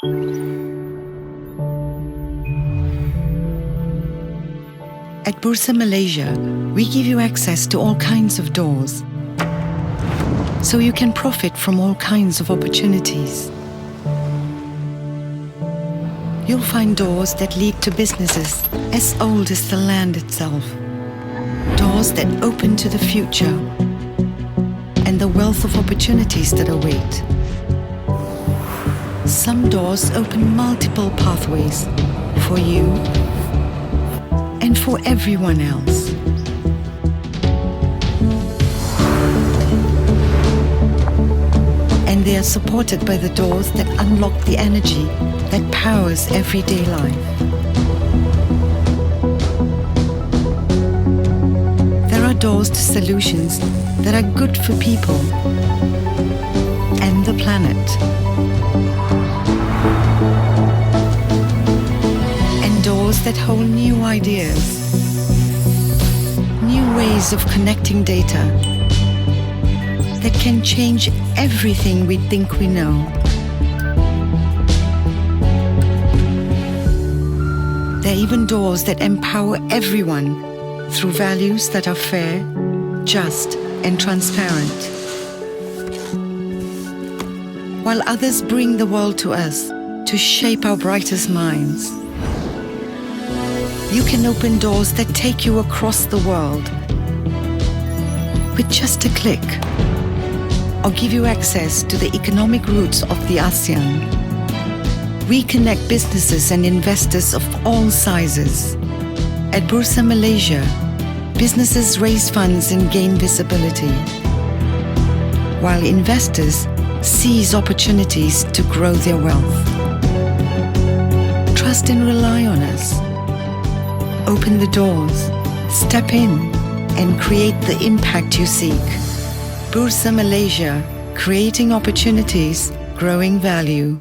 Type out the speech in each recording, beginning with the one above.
At Bursa Malaysia, we give you access to all kinds of doors, so you can profit from all kinds of opportunities. You'll find doors that lead to businesses as old as the land itself, doors that open to the future and the wealth of opportunities that await. Some doors open multiple pathways for you and for everyone else. And they are supported by the doors that unlock the energy that powers everyday life. There are doors to solutions that are good for people and the planet. And doors that hold new ideas, new ways of connecting data that can change everything we think we know. There are even doors that empower everyone through values that are fair, just, and transparent. While others bring the world to us to shape our brightest minds, you can open doors that take you across the world with just a click, or give you access to the economic roots of the ASEAN. We connect businesses and investors of all sizes. At Bursa Malaysia, businesses raise funds and gain visibility, while investors seize opportunities to grow their wealth. Trust and rely on us. Open the doors, step in, and create the impact you seek. Bursa Malaysia, creating opportunities, growing value.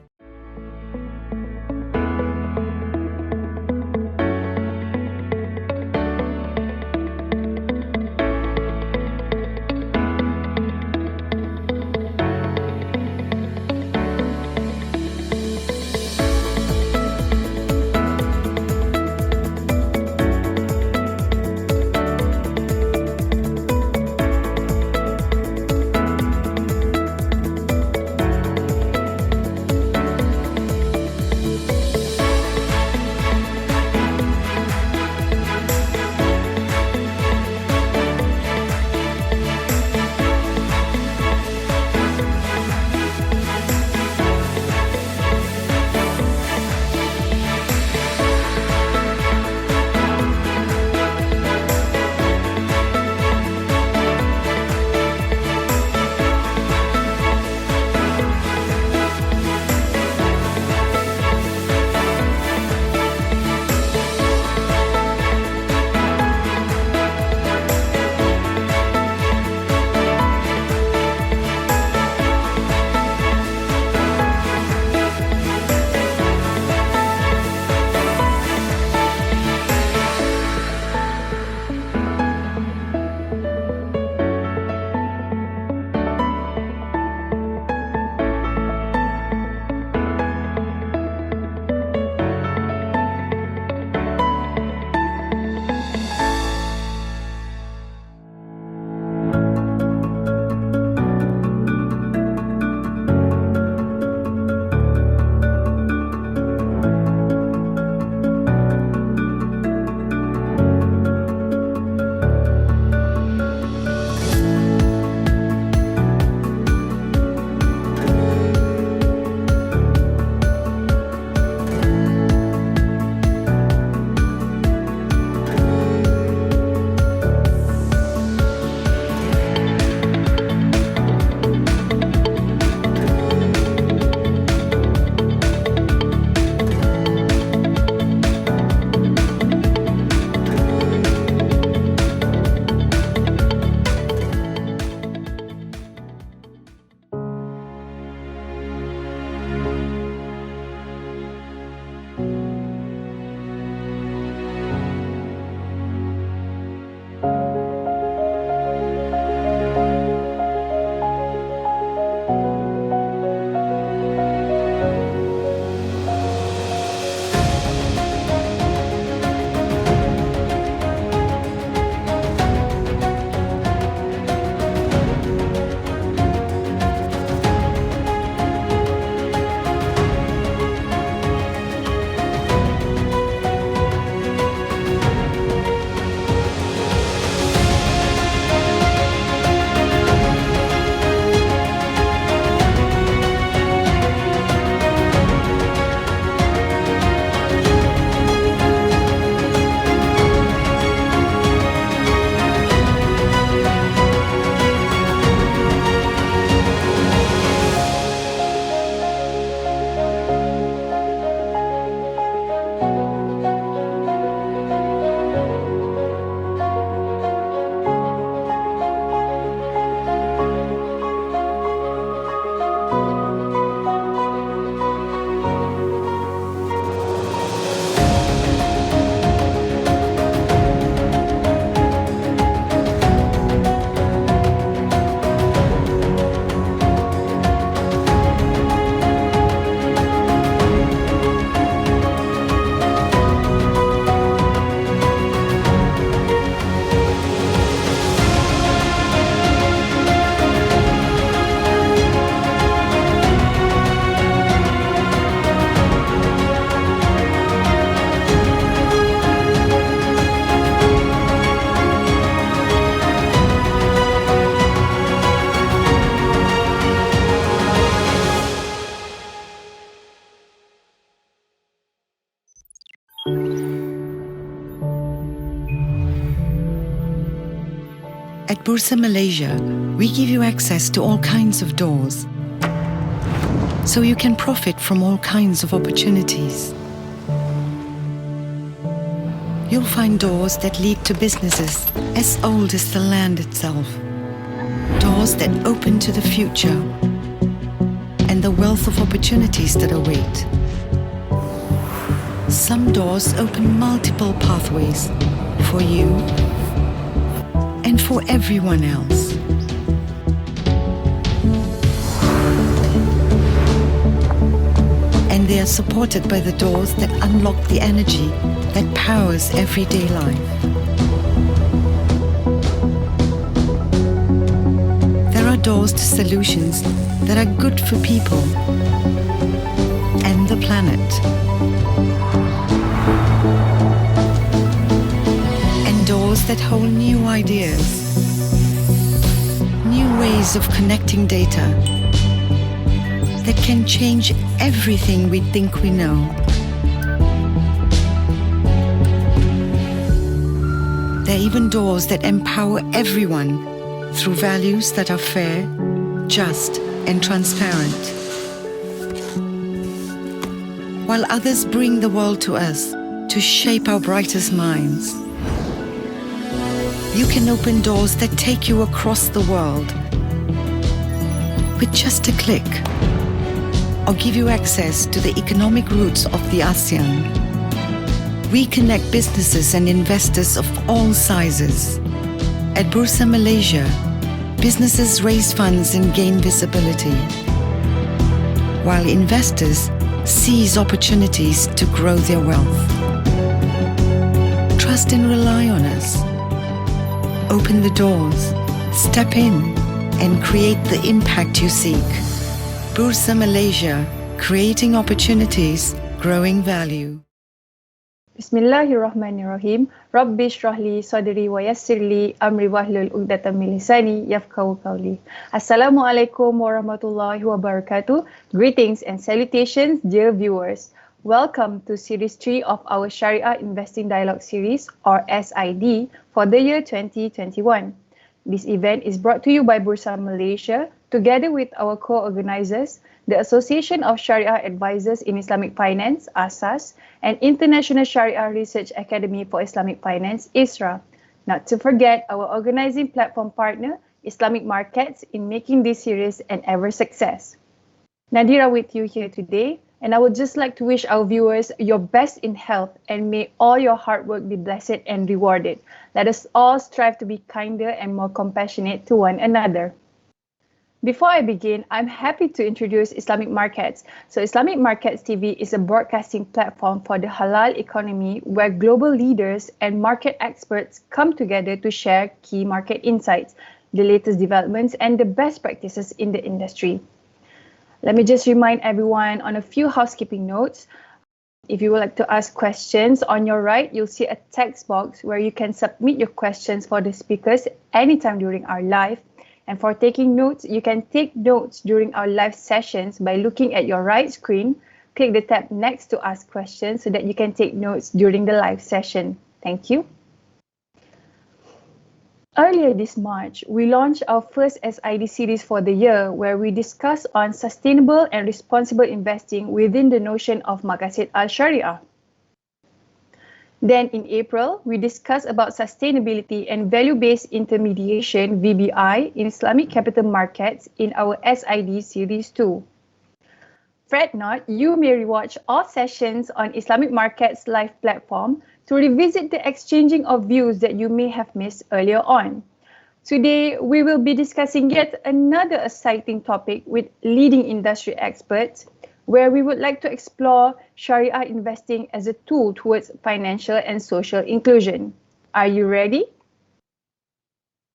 At Bursa Malaysia, we give you access to all kinds of doors, so you can profit from all kinds of opportunities. You'll find doors that lead to businesses as old as the land itself, doors that open to the future and the wealth of opportunities that await. Some doors open multiple pathways for you and for everyone else. And they are supported by the doors that unlock the energy that powers everyday life. There are doors to solutions that are good for people and the planet. And doors that hold new ideas, new ways of connecting data that can change everything we think we know. There are even doors that empower everyone through values that are fair, just, and transparent. While others bring the world to us to shape our brightest minds, you can open doors that take you across the world with just a click, or give you access to the economic roots of the ASEAN. We connect businesses and investors of all sizes. At Bursa Malaysia, businesses raise funds and gain visibility, while investors seize opportunities to grow their wealth. Trust and rely on us. Open the doors, step in, and create the impact you seek. Bursa Malaysia, creating opportunities, growing value. Bismillahirrahmanirrahim. Rabbi shrah li sadri wa yassir li amri wahlul 'uqdatam min lisani yafqahu qawli. Assalamualaikum warahmatullahi wabarakatuh. Greetings and salutations, dear viewers. Welcome to Series 3 of our Shariah Investing Dialogue Series, or SID, for the year 2021. This event is brought to you by Bursa Malaysia, together with our co-organizers, the Association of Shariah Advisors in Islamic Finance, ASAS, and International Shariah Research Academy for Islamic Finance, ISRA. Not to forget our organizing platform partner, Islamic Markets, in making this series an ever success. Nadira with you here today, and I would just like to wish our viewers your best in health, and may all your hard work be blessed and rewarded. Let us all strive to be kinder and more compassionate to one another. Before I begin, I'm happy to introduce Islamic Markets. So Islamic Markets TV is a broadcasting platform for the halal economy where global leaders and market experts come together to share key market insights, the latest developments, and the best practices in the industry. Let me just remind everyone on a few housekeeping notes. If you would like to ask questions, on your right, you'll see a text box where you can submit your questions for the speakers anytime during our live. And for taking notes, you can take notes during our live sessions by looking at your right screen. Click the tab next to ask questions so that you can take notes during the live session. Thank you. Earlier this March, we launched our first SID series for the year, where we discuss on sustainable and responsible investing within the notion of Maqasid al-Shari'ah. Then in April, we discussed about sustainability and value-based intermediation, VBI, in Islamic capital markets in our SID Series 2. Fret not, you may rewatch all sessions on Islamic Markets live platform to revisit the exchanging of views that you may have missed earlier on. Today, we will be discussing yet another exciting topic with leading industry experts, where we would like to explore Shariah investing as a tool towards financial and social inclusion. Are you ready?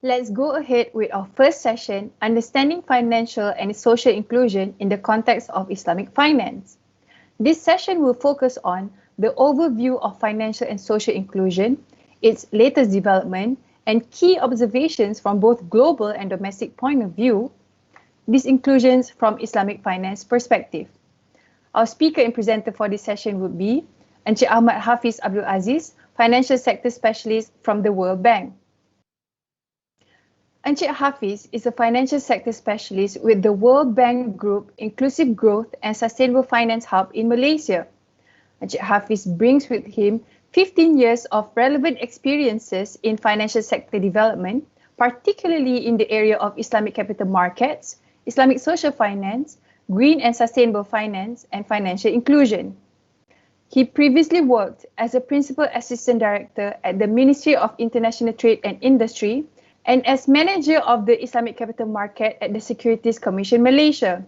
Let's go ahead with our first session, Understanding Financial and Social Inclusion in the Context of Islamic Finance. This session will focus on the overview of financial and social inclusion, its latest development, and key observations from both global and domestic point of view, these inclusions from Islamic finance perspective. Our speaker and presenter for this session would be Encik Ahmad Hafiz Abdul Aziz, Financial Sector Specialist from the World Bank. Encik Hafiz is a financial sector specialist with the World Bank Group Inclusive Growth and Sustainable Finance Hub in Malaysia. Encik Hafiz brings with him 15 years of relevant experiences in financial sector development, particularly in the area of Islamic capital markets, Islamic social finance, green and sustainable finance, and financial inclusion. He previously worked as a Principal Assistant Director at the Ministry of International Trade and Industry and as Manager of the Islamic Capital Market at the Securities Commission Malaysia.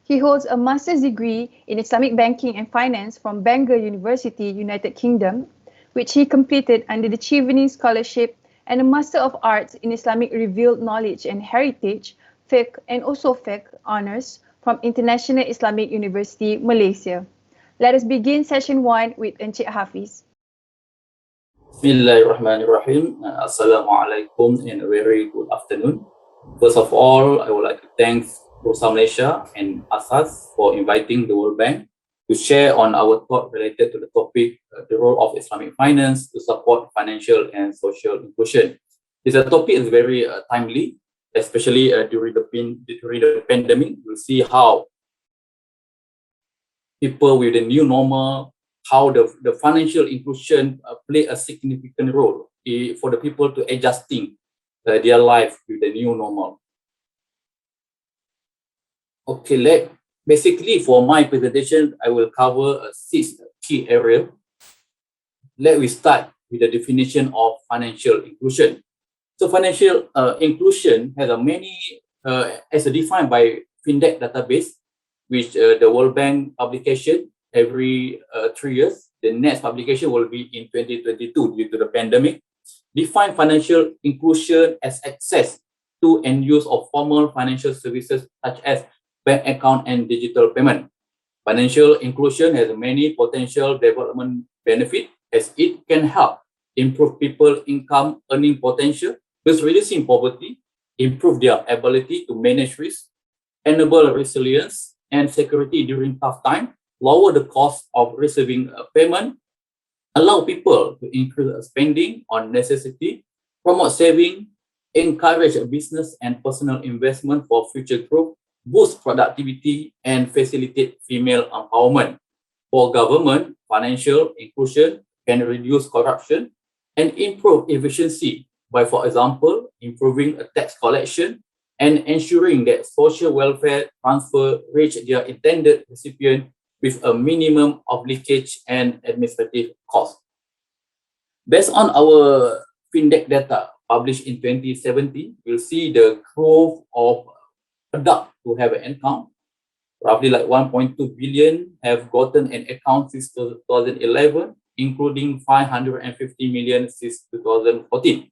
He holds a master's degree in Islamic Banking and Finance from Bangor University, United Kingdom, which he completed under the Chevening Scholarship, and a Master of Arts in Islamic Revealed Knowledge and Heritage, Fiqh and also Fiqh Honours from International Islamic University, Malaysia. Let us begin session 1 with Encik Hafiz. Bismillahirrahmanirrahim. Assalamualaikum and a very good afternoon. First of all, I would like to thank Bursa Malaysia and ASAS for inviting the World Bank to share on our thought related to the topic, the role of Islamic finance to support financial and social inclusion. This topic is very timely, especially during the pandemic. We'll see how people with the new normal, how the financial inclusion play a significant role for the people to adjusting their life with the new normal. Okay, basically for my presentation, I will cover 6 key areas. Let me start with the definition of financial inclusion. So financial inclusion has as defined by Findex database, which the World Bank publication every 3 years. The next publication will be in 2022 due to the pandemic. Define financial inclusion as access to and use of formal financial services such as bank account and digital payment. Financial inclusion has many potential development benefits as it can help improve people's income earning potential, thus reducing poverty, improve their ability to manage risk, enable resilience and security during tough time, lower the cost of receiving a payment, allow people to increase spending on necessity, promote saving, encourage business and personal investment for future growth, boost productivity, and facilitate female empowerment. For government, financial inclusion can reduce corruption and improve efficiency by, for example, improving tax collection and ensuring that social welfare transfer reach their intended recipient with a minimum of leakage and administrative cost. Based on our Findex data published in 2017, we'll see the growth of adults who have an account. Roughly like 1.2 billion have gotten an account since 2011, including 550 million since 2014.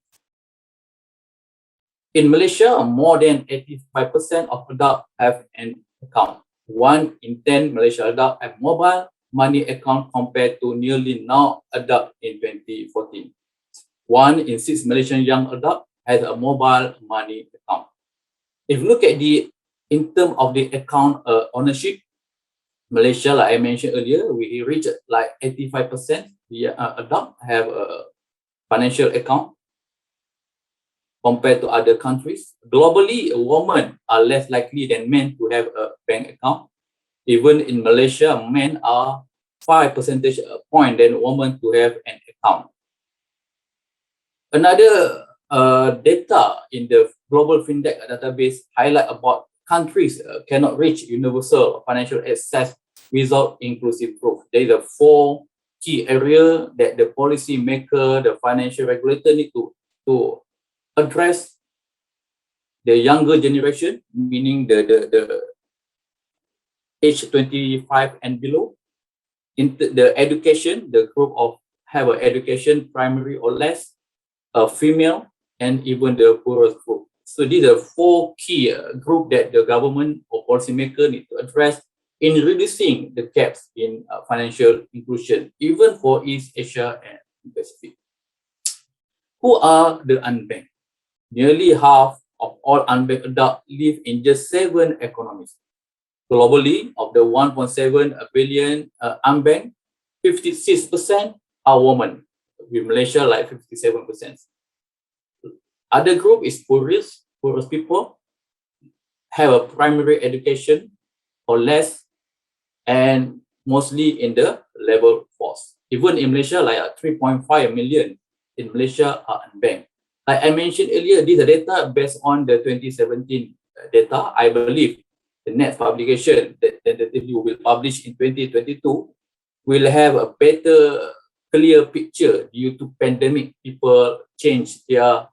In Malaysia, more than 85% of adults have an account. 1 in 10 Malaysia adults have mobile money account compared to nearly no adult in 2014. 1 in 6 Malaysian young adults has a mobile money account. If you look at in terms of the account ownership, Malaysia, like I mentioned earlier, we reached like 85% adult have a financial account compared to other countries. Globally, women are less likely than men to have a bank account. Even in Malaysia, men are 5 percentage point than women to have an account. Another data in the Global Findex database highlight about countries cannot reach universal financial access without inclusive growth. There are 4 key areas that the policy maker, the financial regulator need to address. The younger generation, meaning the age 25 and below. In the education, the group of have an education primary or less, female, and even the poorest group. So these are 4 key group that the government or policymaker need to address in reducing the gaps in financial inclusion, even for East Asia and Pacific. Who are the unbanked? Nearly half of all unbanked adults live in just 7 economies. Globally, of the 1.7 billion unbanked, 56% are women, with Malaysia like 57%. Other group is poorest people, have a primary education or less, and mostly in the labor force. Even in Malaysia, like 3.5 million in Malaysia are unbanked. Like I mentioned earlier, these are data based on the 2017 data. I believe the next publication that tentatively will publish in 2022 will have a better, clear picture due to pandemic. People change their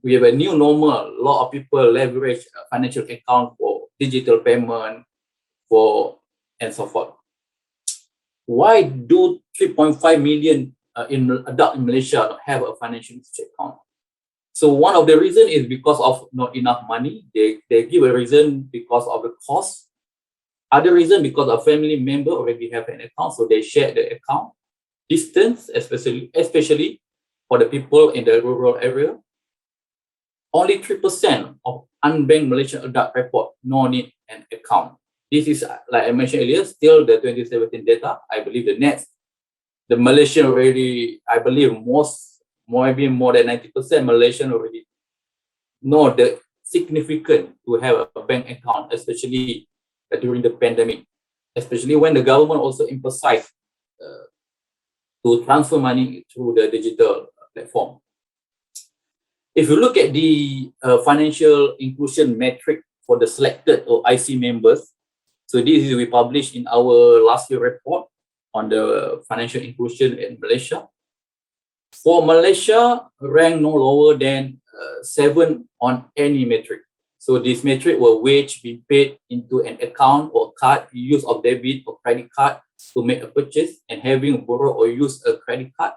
we have a new normal. A lot of people leverage financial account for digital payment, for and so forth. Why do 3.5 million in adult in Malaysia not have a financial institution account? So one of the reason is because of not enough money. They give a reason because of the cost. Other reason because a family member already have an account, so they share the account. Distance, especially for the people in the rural area. Only 3% of unbanked Malaysian adult report no need an account. This is, like I mentioned earlier, still the 2017 data. I believe the Malaysian already, I believe maybe more than 90% Malaysian already know the significant to have a bank account, especially during the pandemic, especially when the government also emphasized to transfer money through the digital platform. If you look at the financial inclusion metric for the selected or IC members, so this is we published in our last year report on the financial inclusion in Malaysia. For Malaysia, rank no lower than 7 on any metric. So this metric will wage be paid into an account or card, use of debit or credit card to make a purchase, and having borrow or use a credit card.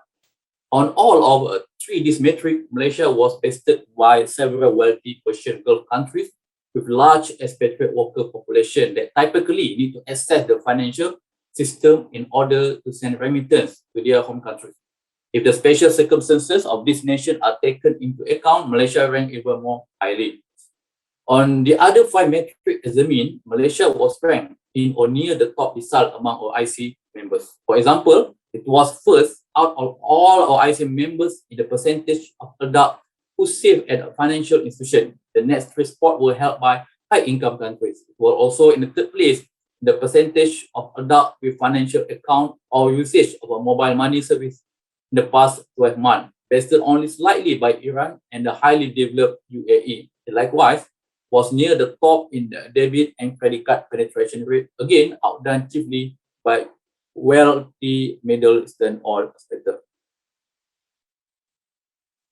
On all of this metric, Malaysia was bested by several wealthy Persian Gulf countries with large expatriate worker population that typically need to access the financial system in order to send remittance to their home countries. If the special circumstances of this nation are taken into account, Malaysia ranked even more highly. On the other 5 metrics examined, Malaysia was ranked in or near the top decile among OIC members. For example, it was first out of all OIC members in the percentage of adults who save at a financial institution. The next 3 spots were held by high-income countries. It was also in the 3rd place the percentage of adults with financial account or usage of a mobile money service in the past 12 months, bested only slightly by Iran and the highly developed UAE. Likewise, was near the top in the debit and credit card penetration rate, again outdone chiefly by wealthy Middle Eastern oil sector.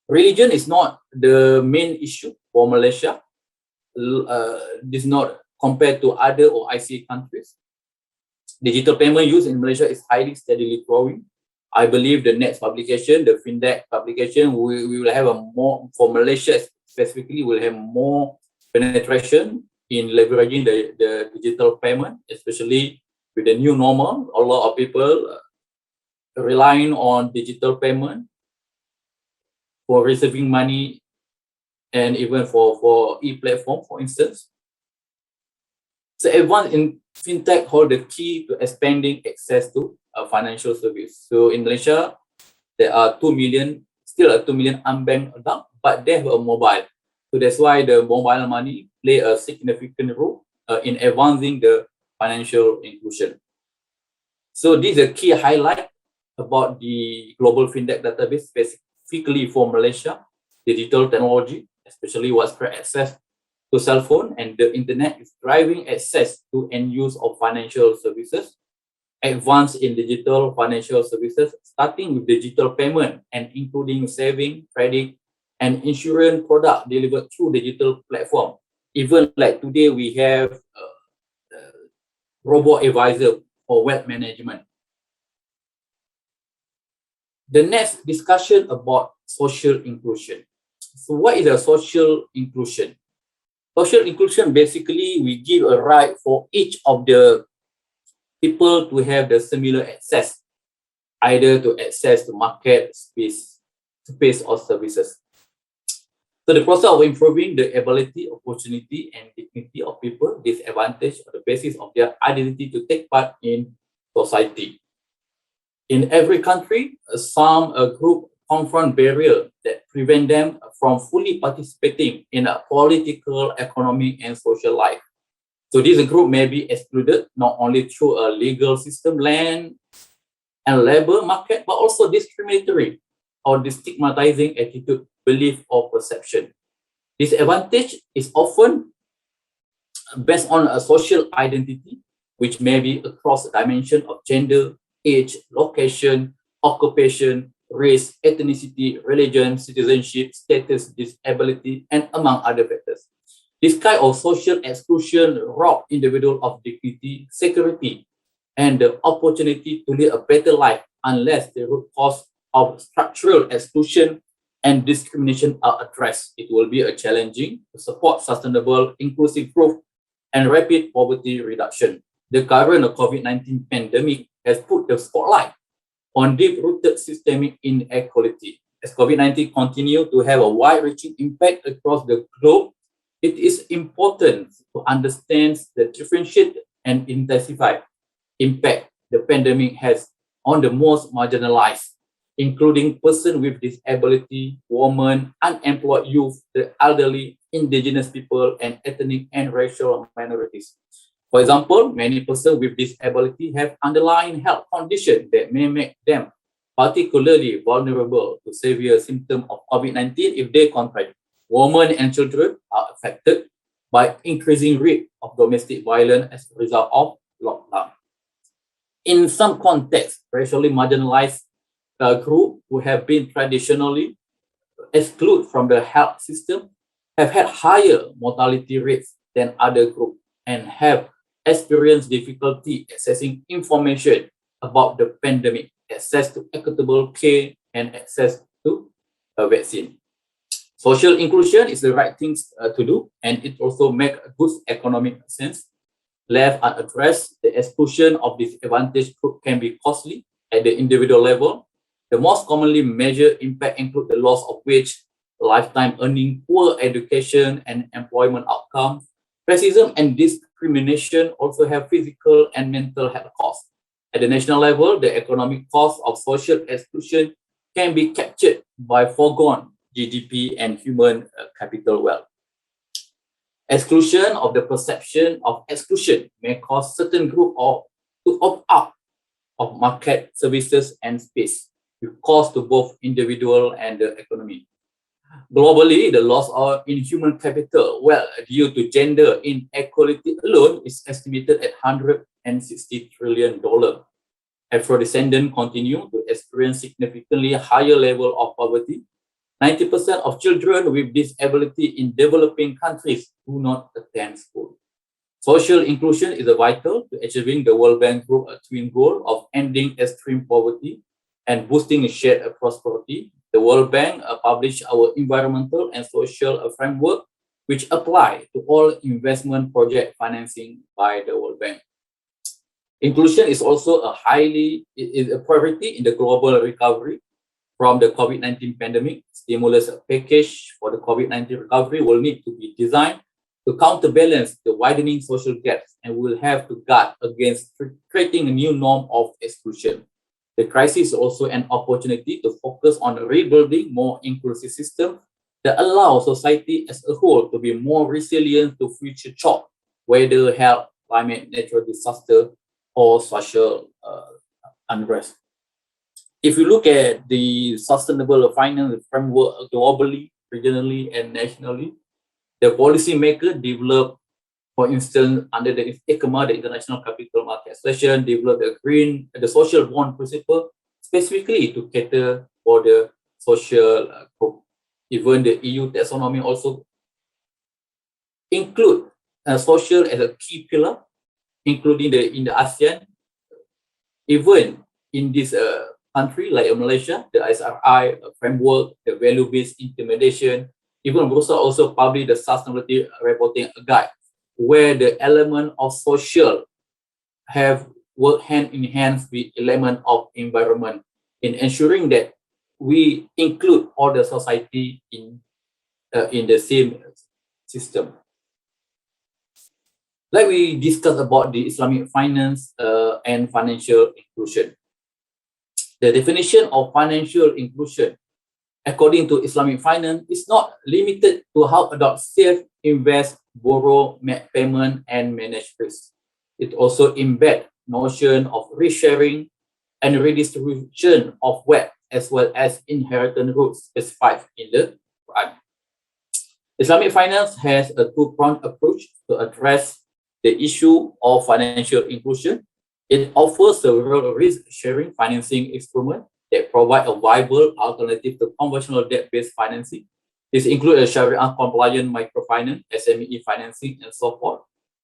Religion is not the main issue for Malaysia. This is not compared to other OIC countries. Digital payment use in Malaysia is highly steadily growing. I believe the next publication, the FinTech publication, we will have a more, for Malaysia specifically, will have more penetration in leveraging the digital payment, especially with the new normal. A lot of people relying on digital payment for receiving money and even for e-platform, for instance. So everyone in FinTech hold the key to expanding access to a financial service. So in Malaysia, there are 2 million, still a 2 million unbanked adults, but they have a mobile. So that's why the mobile money play a significant role in advancing the financial inclusion. So this is a key highlight about the global FinTech database, specifically for Malaysia. Digital technology, especially widespread access to cell phone and the internet, is driving access to end use of financial services. Advance in digital financial services, starting with digital payment and including saving, credit, and insurance product delivered through digital platform. Even like today, we have robot advisor for wealth management. The next discussion about social inclusion. So what is a social inclusion? Social inclusion, basically, we give a right for each of the people to have the similar access, either to access to market, space or services. So the process of improving the ability, opportunity, and dignity of people disadvantaged on the basis of their identity to take part in society. In every country, some group confront barriers that prevent them from fully participating in a political, economic, and social life. So this group may be excluded not only through a legal system, land and labor market, but also discriminatory or the stigmatizing attitude, belief, or perception. This advantage is often based on a social identity, which may be across the dimension of gender, age, location, occupation, race, ethnicity, religion, citizenship, status, disability, and among other factors. This kind of social exclusion robs individuals of dignity, security, and the opportunity to live a better life unless the root cause of structural exclusion and discrimination are addressed. It will be a challenging to support sustainable, inclusive growth and rapid poverty reduction. The current COVID-19 pandemic has put the spotlight on deep-rooted systemic inequality. As COVID-19 continues to have a wide-reaching impact across the globe, it is important to understand the differentiated and intensified impact the pandemic has on the most marginalized, including persons with disability, women, unemployed youth, the elderly, indigenous people, and ethnic and racial minorities. For example, many persons with disability have underlying health conditions that may make them particularly vulnerable to severe symptoms of COVID-19 if they contract. Women and children are affected by increasing rate of domestic violence as a result of lockdown. In some contexts, racially marginalized groups who have been traditionally excluded from the health system have had higher mortality rates than other groups and have experienced difficulty accessing information about the pandemic, access to equitable care, and access to a vaccine. Social inclusion is the right thing to do, and it also makes good economic sense. Left unaddressed, the exclusion of disadvantaged group can be costly at the individual level. The most commonly measured impact include the loss of wage, lifetime earning, poor education and employment outcomes. Racism and discrimination also have physical and mental health costs. At the national level, the economic cost of social exclusion can be captured by foregone GDP and human capital wealth. Exclusion of the perception of exclusion may cause certain group to opt out of market services and space, with cost to both individual and the economy. Globally, the loss in human capital, well, due to gender inequality alone, is estimated at $160 trillion. Afro-descendants continue to experience significantly higher level of poverty. 90% of children with disability in developing countries do not attend school. Social inclusion is vital to achieving the World Bank Group twin goal of ending extreme poverty and boosting shared prosperity. The World Bank published our environmental and social framework, which apply to all investment project financing by the World Bank. Inclusion is also a priority in the global recovery from the COVID-19 pandemic. Stimulus package for the COVID-19 recovery will need to be designed to counterbalance the widening social gaps and will have to guard against creating a new norm of exclusion. The crisis is also an opportunity to focus on rebuilding more inclusive systems that allow society as a whole to be more resilient to future shocks, whether health, climate, natural disaster, or social unrest. If you look at the sustainable finance framework globally, regionally, and nationally, the policymaker developed, for instance, under the ICMA, the International Capital Market Association, developed the social bond principle specifically to cater for the social group. Even the EU taxonomy also include social as a key pillar, including in the ASEAN. Even in this country like Malaysia, the ISRA framework, the value-based intimidation, even Bursa also published the sustainability reporting guide, where the element of social have worked hand in hand with element of environment in ensuring that we include all the society in the same system. Like we discussed about the Islamic finance and financial inclusion. The definition of financial inclusion according to Islamic finance, is not limited to how adults save, invest, borrow, make payment, and manage risk. It also embeds notion of risk sharing and redistribution of wealth, as well as inheritance rules specified in the Quran. Islamic finance has a two-pronged approach to address the issue of financial inclusion. It offers several risk-sharing financing instruments that provide a viable alternative to conventional debt-based financing. This includes a Sharia-compliant microfinance, SME financing, and so forth.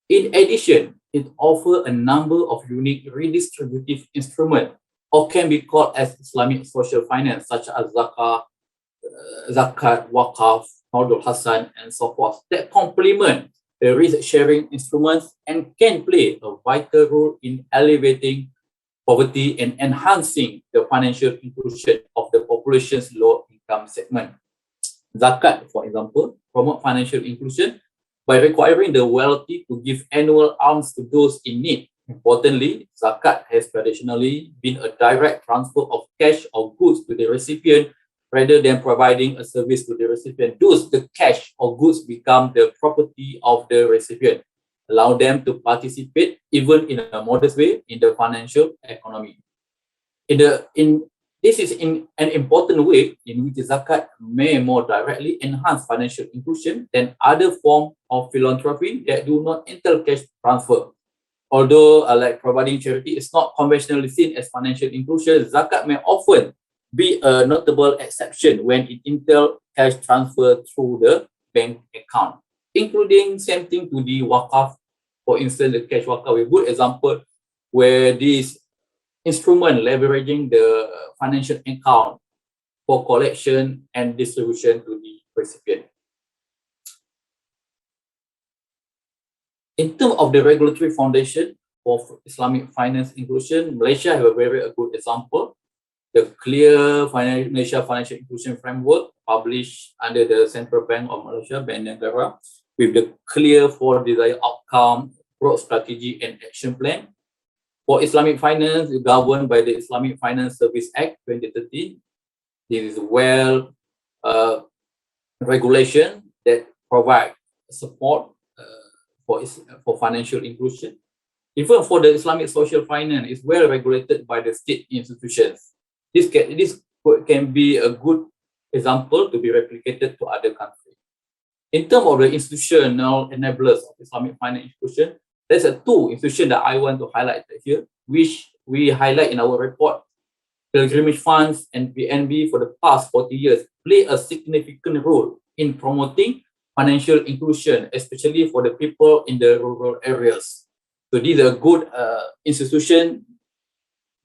In addition, it offers a number of unique redistributive instruments, or can be called as Islamic social finance, such as zakat, wakaf, Maudul Hasan, and so forth, that complement the risk-sharing instruments and can play a vital role in elevating poverty and enhancing the financial inclusion of the population's low-income segment. Zakat, for example, promote financial inclusion by requiring the wealthy to give annual alms to those in need. Importantly, zakat has traditionally been a direct transfer of cash or goods to the recipient rather than providing a service to the recipient. Thus, the cash or goods become the property of the recipient, allow them to participate, even in a modest way, in the financial economy. This is in an important way in which zakat may more directly enhance financial inclusion than other forms of philanthropy that do not entail cash transfer. Although like providing charity is not conventionally seen as financial inclusion, zakat may often be a notable exception when it entails cash transfer through the bank account, including same thing to the wakaf. For instance, the cash wakaf, a good example where this instrument leveraging the financial account for collection and distribution to the recipient. In terms of the regulatory foundation for Islamic finance inclusion, Malaysia have a very good example. The clear Malaysia Financial Inclusion Framework published under the Central Bank of Malaysia, Bank Negara, with the clear four desired outcome, broad strategy and action plan. For Islamic finance, governed by the Islamic Finance Service Act 2013. This is well regulation that provide support for financial inclusion. Even for the Islamic social finance, is well regulated by the state institutions. This can be a good example to be replicated to other countries. In terms of the institutional enablers of Islamic finance inclusion, there's two institutions that I want to highlight here, which we highlight in our report. Pilgrimage funds and PNB for the past 40 years play a significant role in promoting financial inclusion, especially for the people in the rural areas. So these are good institution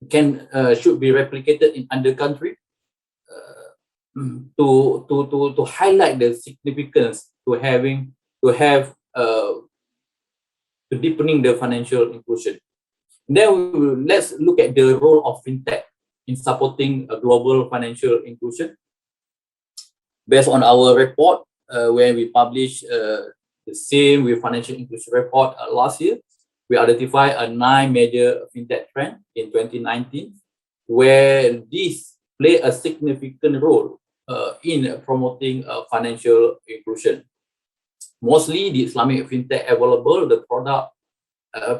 should be replicated in other country to highlight the significance to deepening the financial inclusion. Then let's look at the role of fintech in supporting a global financial inclusion. Based on our report, where we published the same with financial inclusion report last year, we identified a 9 major fintech trends in 2019, where these play a significant role in promoting financial inclusion. Mostly the Islamic fintech available, the product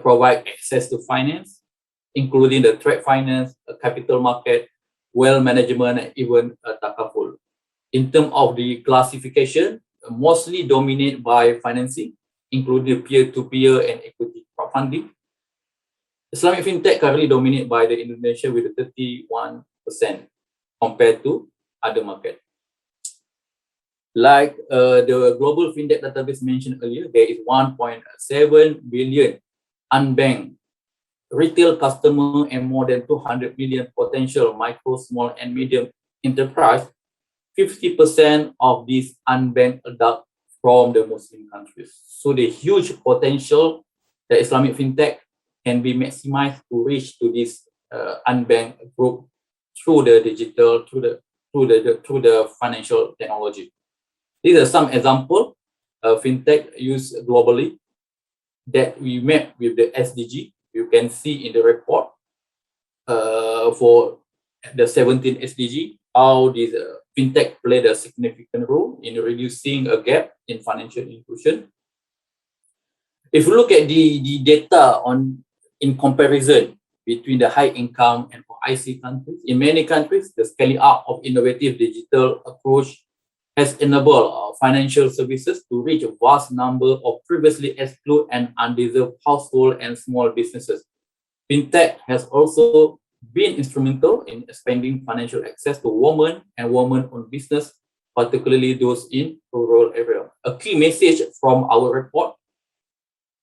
provide access to finance, including the trade finance, capital market, wealth management, and even takaful. In terms of the classification, mostly dominated by financing, including peer-to-peer and equity crowdfunding. Islamic fintech currently dominated by the Indonesia with 31% compared to other markets. Like the global fintech database mentioned earlier, there is 1.7 billion unbanked retail customer and more than 200 million potential micro, small, and medium enterprise. 50% of these unbanked adults from the Muslim countries. So the huge potential that Islamic fintech can be maximized to reach to this unbanked group through the digital, through the financial technology. These are some examples of fintech used globally that we map with the SDG. You can see in the report for the 17 SDG. how this fintech played a significant role in reducing a gap in financial inclusion. If you look at the data in comparison between the high income and IC countries, in many countries, the scaling up of innovative digital approach has enabled financial services to reach a vast number of previously excluded and undeserved household and small businesses. Fintech has also been instrumental in expanding financial access to women and women-owned business, particularly those in rural areas. A key message from our report: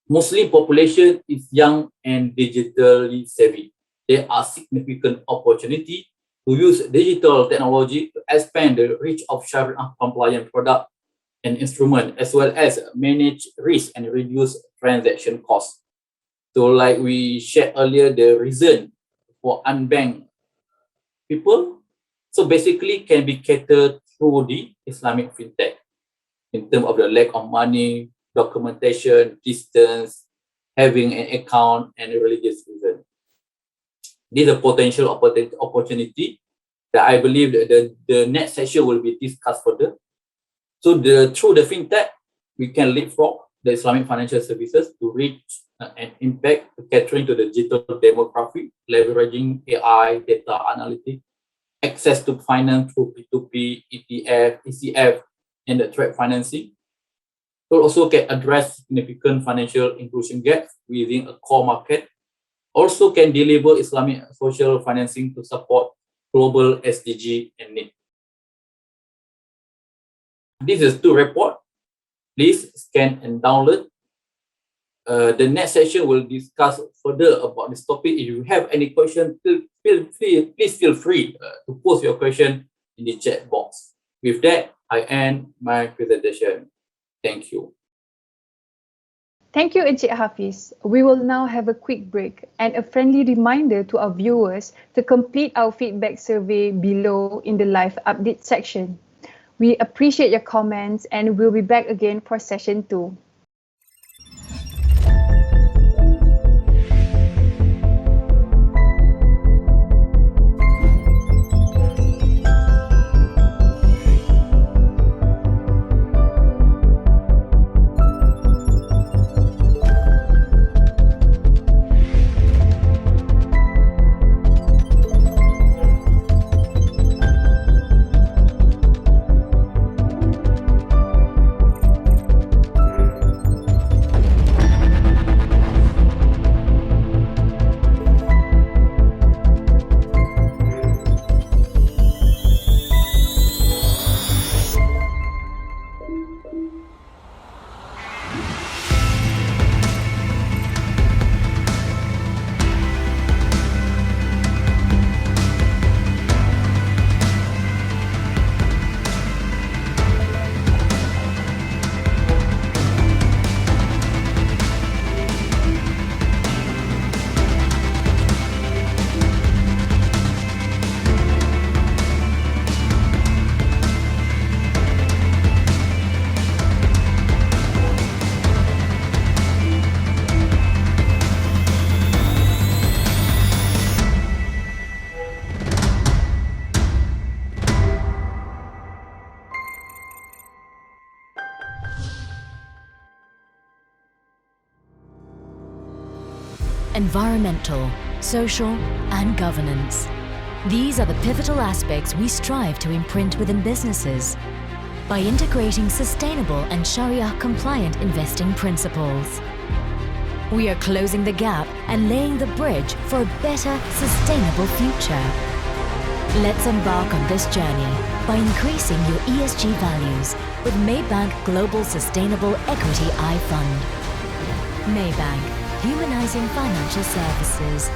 Muslim population is young and digitally savvy. There are significant opportunity to use digital technology to expand the reach of Shariah compliant product and instrument, as well as manage risk and reduce transaction costs. So like we shared earlier, the reason for unbanked people, so basically can be catered through the Islamic fintech in terms of the lack of money, documentation, distance, having an account, and a religious reason. This is a potential opportunity that I believe that the next session will be discussed further. So through the fintech, we can leapfrog the Islamic financial services to reach and impact catering to the digital demographic, leveraging AI, data analytics, access to finance through P2P, ETF, ECF, and the trade financing. It also can address significant financial inclusion gaps within a core market. Also can deliver Islamic social financing to support global SDG and need. This is two report. Please scan and download. The next session will discuss further about this topic. If you have any question, please feel free to post your question in the chat box. With that, I end my presentation. Thank you. Thank you, Encik Hafiz. We will now have a quick break and a friendly reminder to our viewers to complete our feedback survey below in the live update section. We appreciate your comments and we'll be back again for session 2. Environmental, social, and governance. These are the pivotal aspects we strive to imprint within businesses by integrating sustainable and Shariah-compliant investing principles. We are closing the gap and laying the bridge for a better, sustainable future. Let's embark on this journey by increasing your ESG values with Maybank Global Sustainable Equity I Fund. Maybank, humanizing financial services.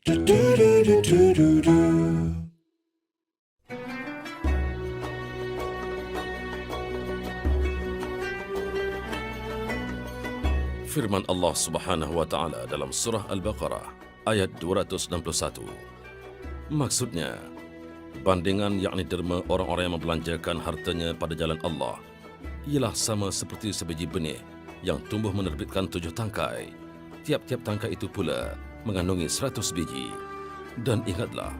Firman Allah Subhanahu wa taala dalam surah Al-Baqarah ayat 261. Maksudnya, bandingan yakni derma orang-orang yang membelanjakan hartanya pada jalan Allah ialah sama seperti sebiji benih yang tumbuh menerbitkan 7 tangkai. Tiap-tiap tangkai itu pula mengandungi 100 biji. Dan ingatlah,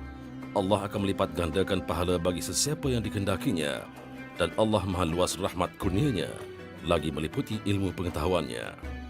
Allah akan melipat gandakan pahala bagi sesiapa yang dikehendakinya, dan Allah Maha Luas rahmat kurnia-Nya, lagi meliputi ilmu pengetahuannya.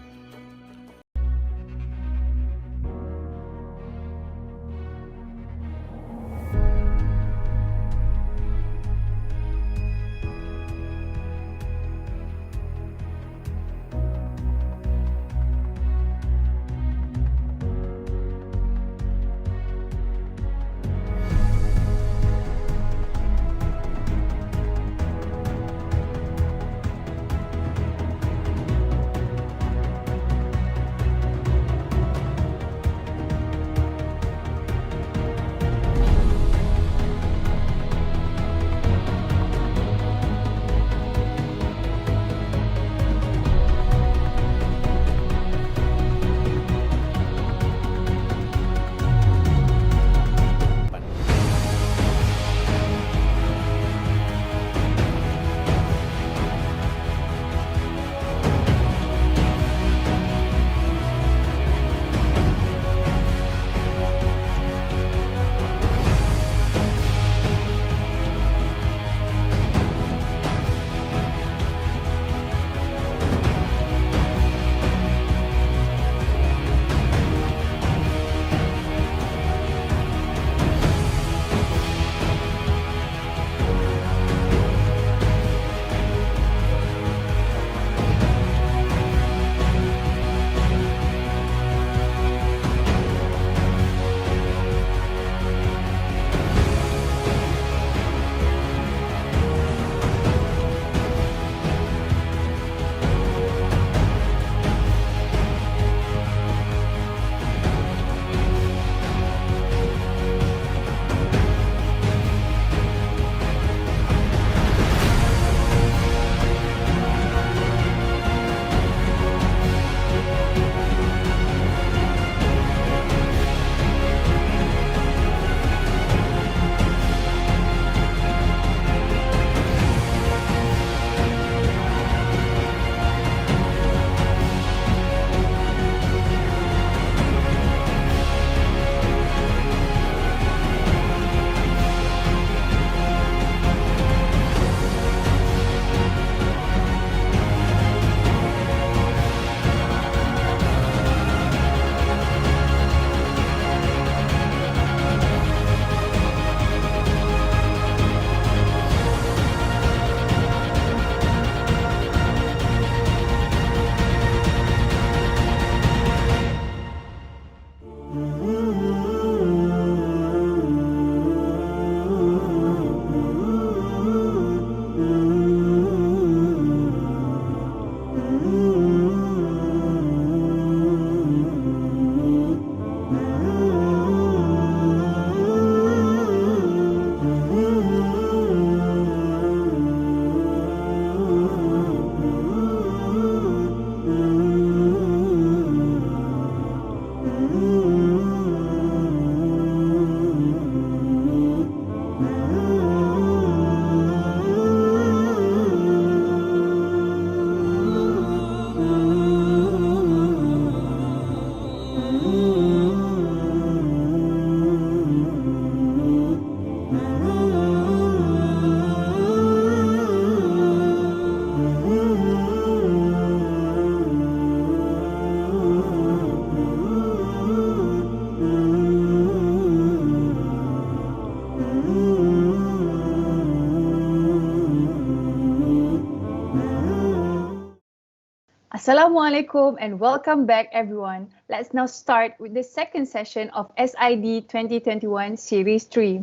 Assalamualaikum and welcome back everyone. Let's now start with the second session of SID 2021 Series 3.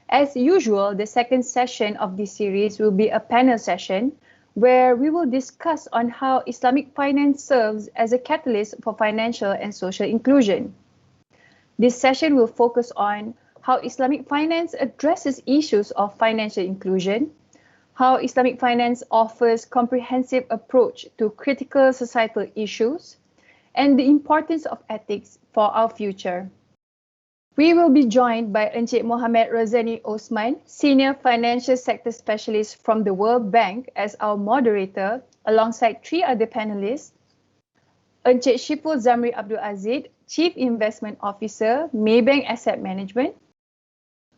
As usual, the second session of this series will be a panel session where we will discuss on how Islamic finance serves as a catalyst for financial and social inclusion. This session will focus on how Islamic finance addresses issues of financial inclusion, how Islamic finance offers comprehensive approach to critical societal issues, and the importance of ethics for our future. We will be joined by Encik Mohamed Razani Osman, Senior Financial Sector Specialist from the World Bank as our moderator, alongside 3 other panelists. Encik Shiful Zamri Abdul Aziz, Chief Investment Officer, Maybank Asset Management.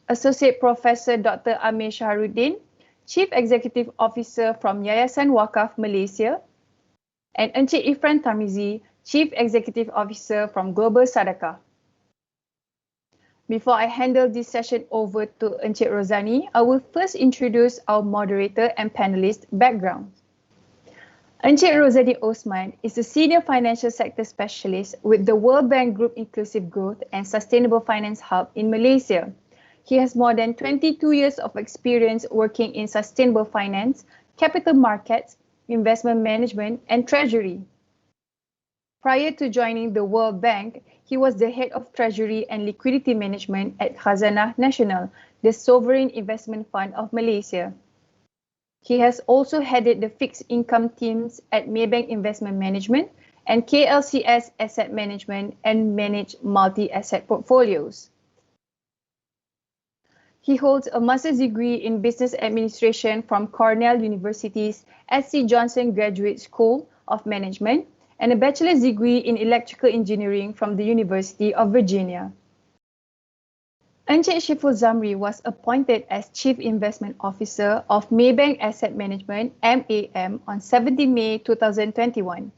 Associate Professor Dr. Amir Shaharuddin, Chief Executive Officer from Yayasan Wakaf Malaysia. And Encik Ifran Tarmizi, Chief Executive Officer from Global Sadaqah. Before I handle this session over to Encik Rozani, I will first introduce our moderator and panelist background. Encik Rozani Osman is a Senior Financial Sector Specialist with the World Bank Group Inclusive Growth and Sustainable Finance Hub in Malaysia. He has more than 22 years of experience working in sustainable finance, capital markets, investment management, and treasury. Prior to joining the World Bank, he was the head of Treasury and Liquidity Management at Khazanah Nasional, the sovereign investment fund of Malaysia. He has also headed the fixed income teams at Maybank Investment Management and KLCS Asset Management and managed multi-asset portfolios. He holds a master's degree in business administration from Cornell University's S.C. Johnson Graduate School of Management and a bachelor's degree in electrical engineering from the University of Virginia. Encik Shiful Zamri was appointed as Chief Investment Officer of Maybank Asset Management, MAM, on 17 May 2021.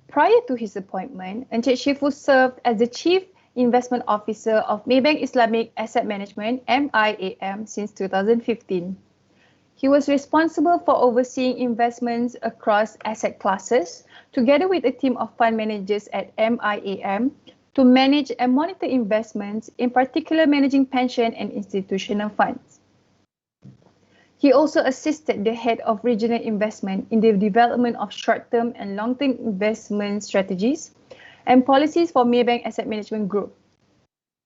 Prior to his appointment, Encik Shiful served as the Chief Investment Officer of Maybank Islamic Asset Management, MIAM, since 2015. He was responsible for overseeing investments across asset classes, together with a team of fund managers at MIAM, to manage and monitor investments, in particular managing pension and institutional funds. He also assisted the head of regional investment in the development of short-term and long-term investment strategies and policies for Maybank Asset Management Group.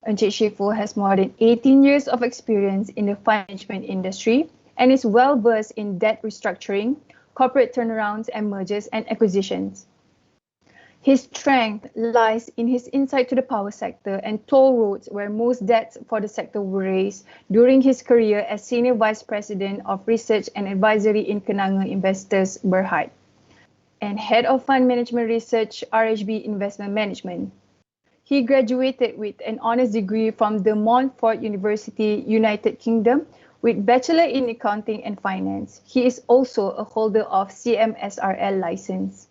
Encik Shiful has more than 18 years of experience in the fund management industry and is well-versed in debt restructuring, corporate turnarounds, and mergers and acquisitions. His strength lies in his insight to the power sector and toll roads, where most debts for the sector were raised during his career as Senior Vice President of Research and Advisory in Kenanga Investors Berhad and Head of Fund Management Research, RHB Investment Management. He graduated with an honours degree from the Montfort University, United Kingdom, with Bachelor in Accounting and Finance. He is also a holder of CMSRL license.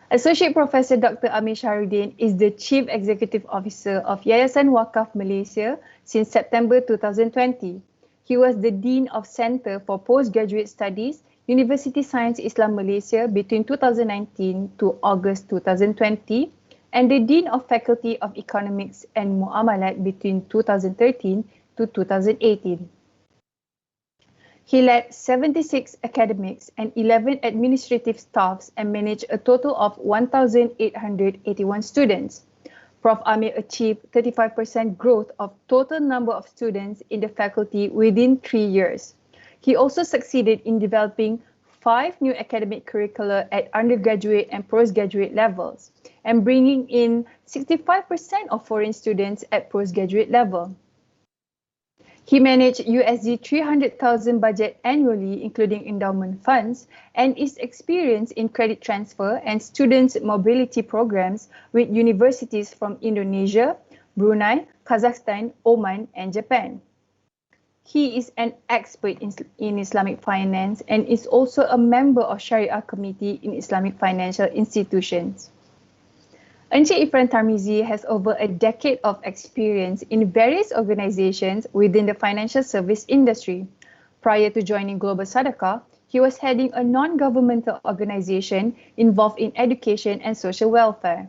Associate Professor Dr. Amir Shaharuddin is the Chief Executive Officer of Yayasan Wakaf Malaysia since September 2020. He was the Dean of Centre for Postgraduate Studies, University Science Islam Malaysia between 2019 to August 2020, and the Dean of Faculty of Economics and Muamalat between 2013 to 2018. He led 76 academics and 11 administrative staffs and managed a total of 1,881 students. Prof. Amir achieved 35% growth of total number of students in the faculty within 3 years. He also succeeded in developing 5 new academic curricula at undergraduate and postgraduate levels and bringing in 65% of foreign students at postgraduate level. He managed USD 300,000 budget annually, including endowment funds, and is experienced in credit transfer and students' mobility programs with universities from Indonesia, Brunei, Kazakhstan, Oman, and Japan. He is an expert in Islamic finance and is also a member of Shariah Committee in Islamic financial institutions. Encik Ifran Tarmizi has over a decade of experience in various organizations within the financial service industry. Prior to joining Global Sadaqah, he was heading a non-governmental organization involved in education and social welfare.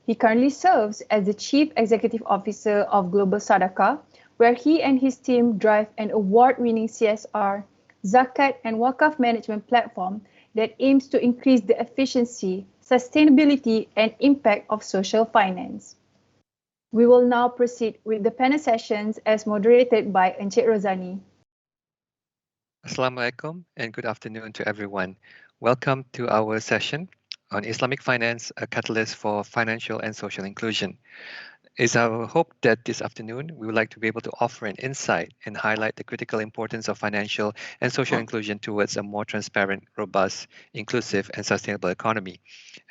He currently serves as the Chief Executive Officer of Global Sadaqah, where he and his team drive an award-winning CSR, Zakat and Wakaf management platform that aims to increase the efficiency, sustainability, and impact of social finance. We will now proceed with the panel sessions as moderated by Encik Rozani. Assalamualaikum and good afternoon to everyone. Welcome to our session on Islamic finance, a catalyst for financial and social inclusion. It's our hope that this afternoon we would like to be able to offer an insight and highlight the critical importance of financial and social inclusion towards a more transparent, robust, inclusive and sustainable economy.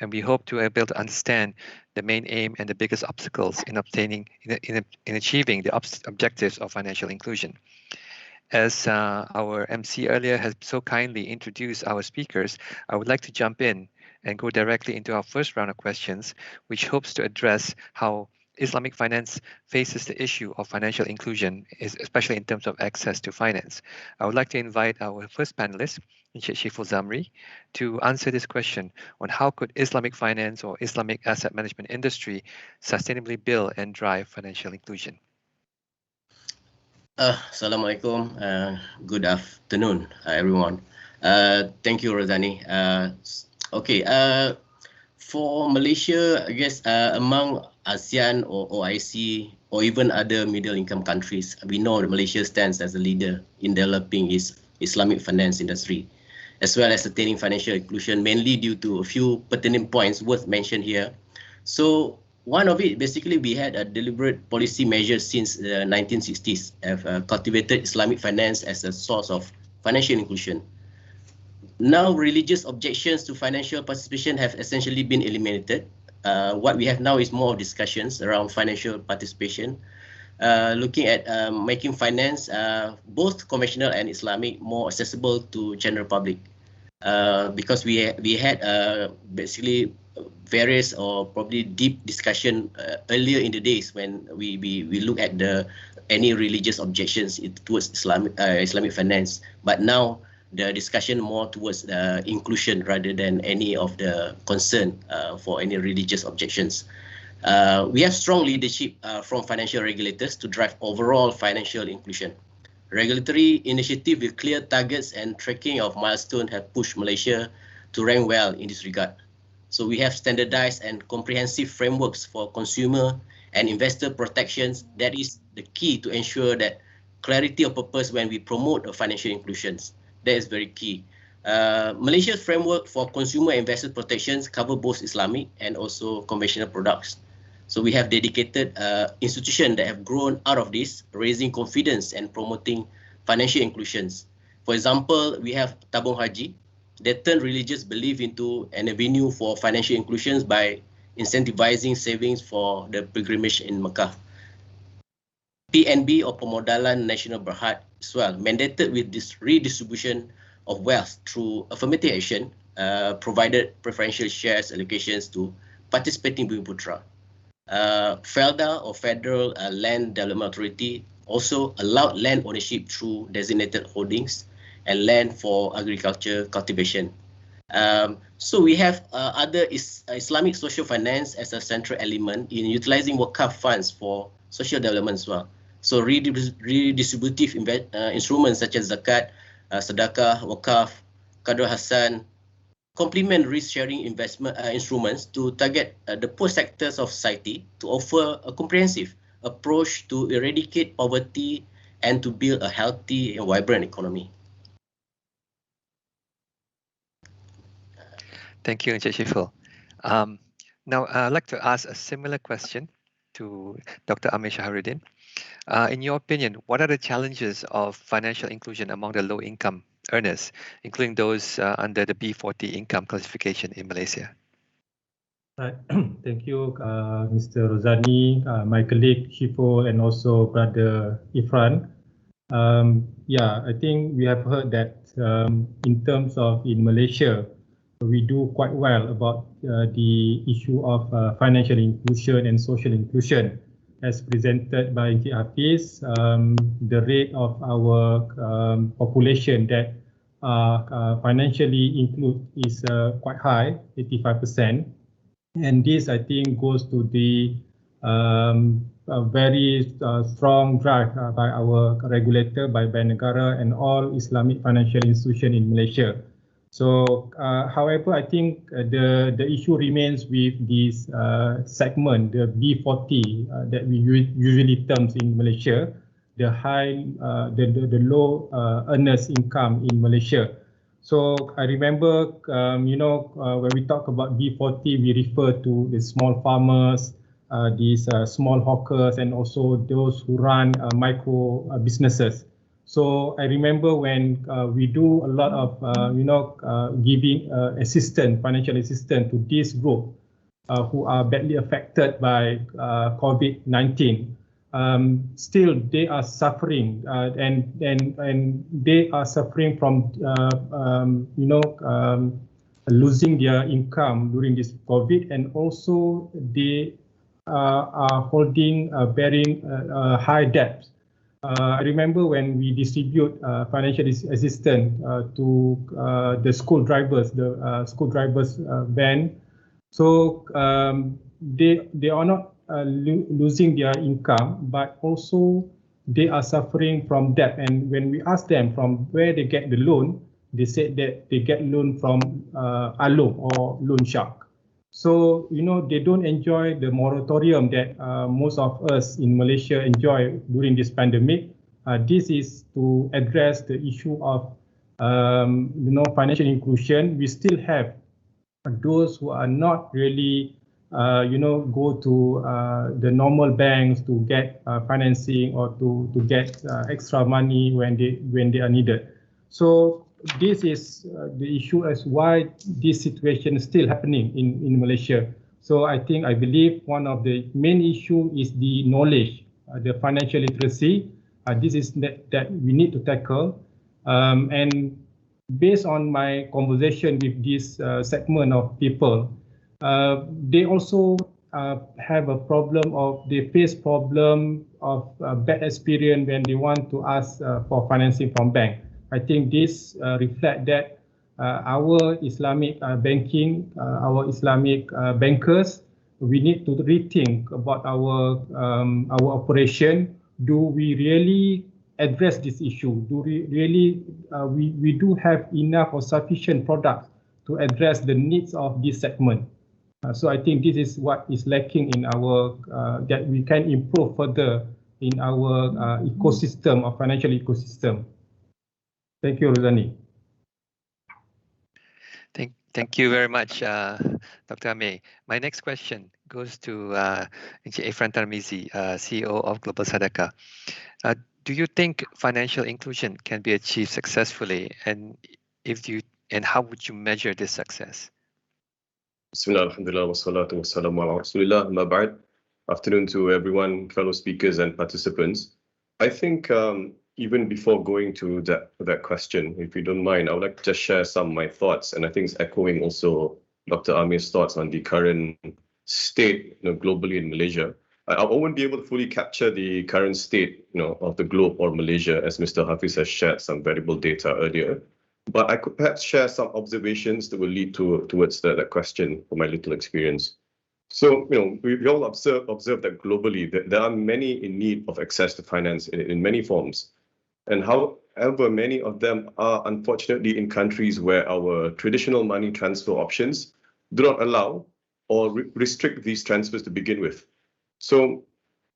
And we hope to be able to understand the main aim and the biggest obstacles in achieving the objectives of financial inclusion. As our MC earlier has so kindly introduced our speakers, I would like to jump in and go directly into our first round of questions, which hopes to address how Islamic finance faces the issue of financial inclusion, especially in terms of access to finance. I would like to invite our first panelist, Encik Shiful Zamri, to answer this question on how could Islamic finance or Islamic asset management industry sustainably build and drive financial inclusion. Assalamualaikum. Good afternoon, everyone. Thank you, Rozani. For Malaysia, I guess among ASEAN or OIC or even other middle-income countries, we know that Malaysia stands as a leader in developing its Islamic finance industry, as well as attaining financial inclusion, mainly due to a few pertinent points worth mention here. So one of it, basically, we had a deliberate policy measure since the 1960s, have cultivated Islamic finance as a source of financial inclusion. Now, religious objections to financial participation have essentially been eliminated. What we have now is more discussions around financial participation, looking at making finance, both conventional and Islamic, more accessible to general public. Because we had basically various or probably deep discussion earlier in the days when we look at any religious objections towards Islamic finance, but now the discussion more towards inclusion rather than any of the concern for any religious objections. We have strong leadership from financial regulators to drive overall financial inclusion. Regulatory initiative with clear targets and tracking of milestones have pushed Malaysia to rank well in this regard. So we have standardized and comprehensive frameworks for consumer and investor protections. That is the key to ensure that clarity of purpose when we promote financial inclusions. That is very key. Malaysia's framework for consumer and investor protections cover both Islamic and also conventional products. So we have dedicated institutions that have grown out of this, raising confidence and promoting financial inclusions. For example, we have Tabung Haji that turn religious belief into an avenue for financial inclusions by incentivizing savings for the pilgrimage in Mecca. PNB or Pemodalan Nasional Berhad as well, mandated with this redistribution of wealth through affirmative action, provided preferential shares allocations to participating Bumi-Putra. FELDA or Federal Land Development Authority also allowed land ownership through designated holdings and land for agriculture cultivation. So we have other Islamic social finance as a central element in utilizing wakaf funds for social development as well. So redistributive instruments such as zakat, sedekah, wakaf, qadr hasan, complement risk-sharing investment instruments to target the poor sectors of society to offer a comprehensive approach to eradicate poverty and to build a healthy and vibrant economy. Thank you, Encik Shiful. Now, I'd like to ask a similar question to Dr. Amir Shaharuddin. In your opinion, what are the challenges of financial inclusion among the low-income earners, including those under the B40 income classification in Malaysia? Right. Thank you, Mr. Rozani, my colleague Shiful, and also Brother Ifran. I think we have heard that in terms of in Malaysia, we do quite well about the issue of financial inclusion and social inclusion. As presented by Encik Hafiz, the rate of our population that financially include is quite high, 85%. And this, I think, goes to the very strong drive by our regulator, by Bank Negara and all Islamic financial institutions in Malaysia. So, however, I think the issue remains with this segment, the B40 that we usually terms in Malaysia, the the low earners income in Malaysia. So I remember, when we talk about B40, we refer to the small farmers, these small hawkers, and also those who run micro businesses. So I remember when we do a lot of, giving financial assistance to this group who are badly affected by COVID-19. Still, they are suffering, and they are suffering from, losing their income during this COVID, and also they are bearing high debts. I remember when we distribute financial assistance to the school drivers, school drivers van. So they are not losing their income, but also they are suffering from debt. And when we ask them from where they get the loan, they said that they get loan from ALOM or loan shark. So, they don't enjoy the moratorium that most of us in Malaysia enjoy during this pandemic. This is to address the issue of, financial inclusion. We still have those who are not really, go to the normal banks to get financing or to get extra money when they are needed. So this is the issue as why this situation is still happening in Malaysia. So I believe one of the main issue is the knowledge, the financial literacy. This is that we need to tackle. And based on my conversation with this segment of people, they also have a problem of, they face problem of bad experience when they want to ask for financing from bank. I think this reflect that our Islamic banking, our Islamic bankers, we need to rethink about our operation. Do we really address this issue? Do we really we do have enough or sufficient products to address the needs of this segment? So I think this is what is lacking in our that we can improve further in our ecosystem, of financial ecosystem. Thank you, Rozani. Thank you very much, Dr. Amir. My next question goes to Encik Ifran Tarmizi, CEO of Global Sadaqah. Do you think financial inclusion can be achieved successfully, and how would you measure this success? Bismillah, alhamdulillah, wassalatu wassalamu ala rasulillah, ma ba'd. Afternoon to everyone, fellow speakers and participants. I think even before going to that question, if you don't mind, I would like to just share some of my thoughts, and I think it's echoing also Dr. Amir's thoughts on the current state, globally in Malaysia. I won't be able to fully capture the current state, of the globe or Malaysia, as Mr. Hafiz has shared some valuable data earlier. But I could perhaps share some observations that will lead towards that question from my little experience. So, we all observe that globally that there are many in need of access to finance in many forms. And however, many of them are unfortunately in countries where our traditional money transfer options do not allow or restrict these transfers to begin with. So,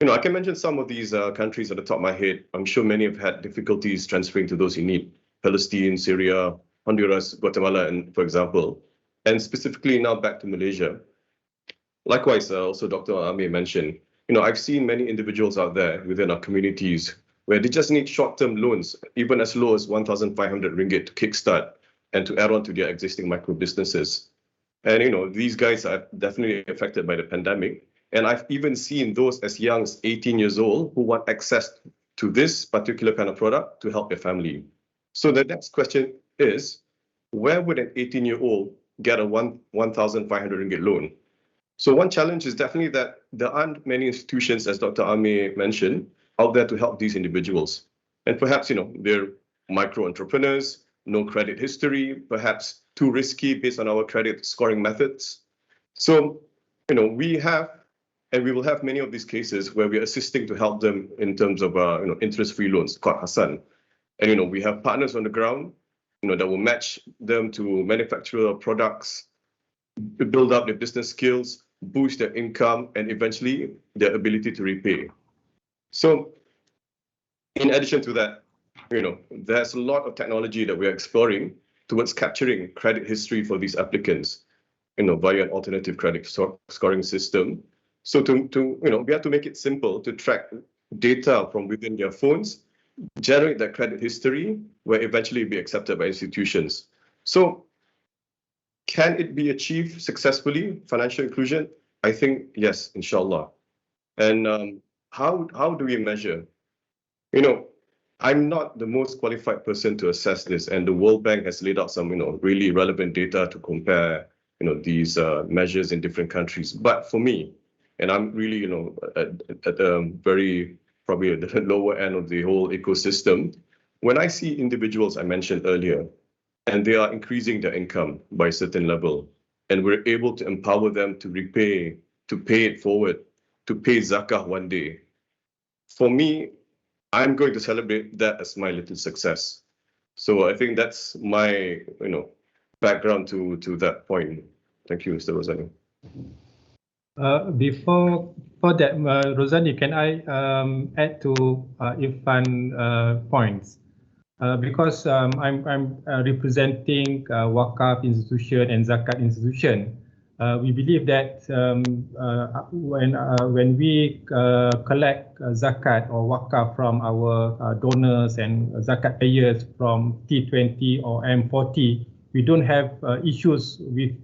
I can mention some of these countries at the top of my head. I'm sure many have had difficulties transferring to those in need. Palestine, Syria, Honduras, Guatemala, and for example, and specifically now back to Malaysia. Likewise, also Dr. Amir mentioned, I've seen many individuals out there within our communities where they just need short-term loans, even as low as 1,500 ringgit to kickstart and to add on to their existing micro businesses. And, these guys are definitely affected by the pandemic. And I've even seen those as young as 18 years old who want access to this particular kind of product to help their family. So the next question is, where would an 18-year-old get a 1,500 ringgit loan? So one challenge is definitely that there aren't many institutions, as Dr. Amir mentioned, out there to help these individuals. And perhaps, they're micro entrepreneurs, no credit history, perhaps too risky based on our credit scoring methods. So, we have, and we will have many of these cases where we're assisting to help them in terms of, interest-free loans, called Hassan. And, we have partners on the ground that will match them to manufacturer products, build up their business skills, boost their income, and eventually their ability to repay. So in addition to that, there's a lot of technology that we're exploring towards capturing credit history for these applicants, via an alternative credit scoring system. So we have to make it simple to track data from within their phones, generate that credit history, where eventually be accepted by institutions. So can it be achieved successfully, financial inclusion? I think yes, inshallah. And how do we measure? I'm not the most qualified person to assess this, and the World Bank has laid out some, really relevant data to compare, these measures in different countries. But for me, and I'm really, at the very, probably at the lower end of the whole ecosystem, when I see individuals I mentioned earlier, and they are increasing their income by a certain level, and we're able to empower them to repay, to pay it forward, to pay zakah one day, for me, I'm going to celebrate that as my little success. So I think that's my, background to that point. Thank you, Mr. Rosani. Before that, Rosani, can I add to Irfan points? Because I'm representing Wakaf institution and Zakat institution. We believe that when we collect zakat or wakaf from our donors and zakat payers from T20 or M40, we don't have issues with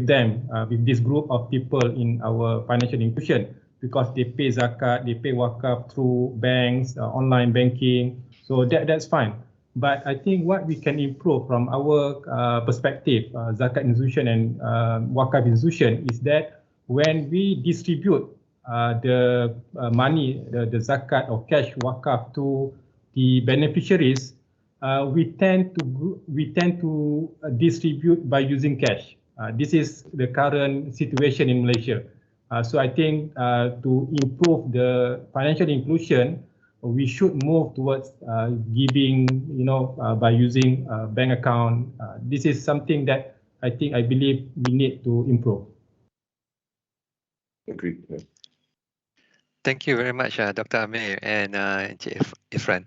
them, with this group of people in our financial inclusion, because they pay zakat, they pay wakaf through banks, online banking, so that's fine. But I think what we can improve from our perspective, zakat institution and wakaf institution, is that when we distribute the money, the zakat or cash wakaf to the beneficiaries, we tend to distribute by using cash. This is the current situation in Malaysia. So I think to improve the financial inclusion, we should move towards giving, by using bank account. This is something that I believe we need to improve. Agreed. Yeah. Thank you very much, Dr. Amir and Ifran.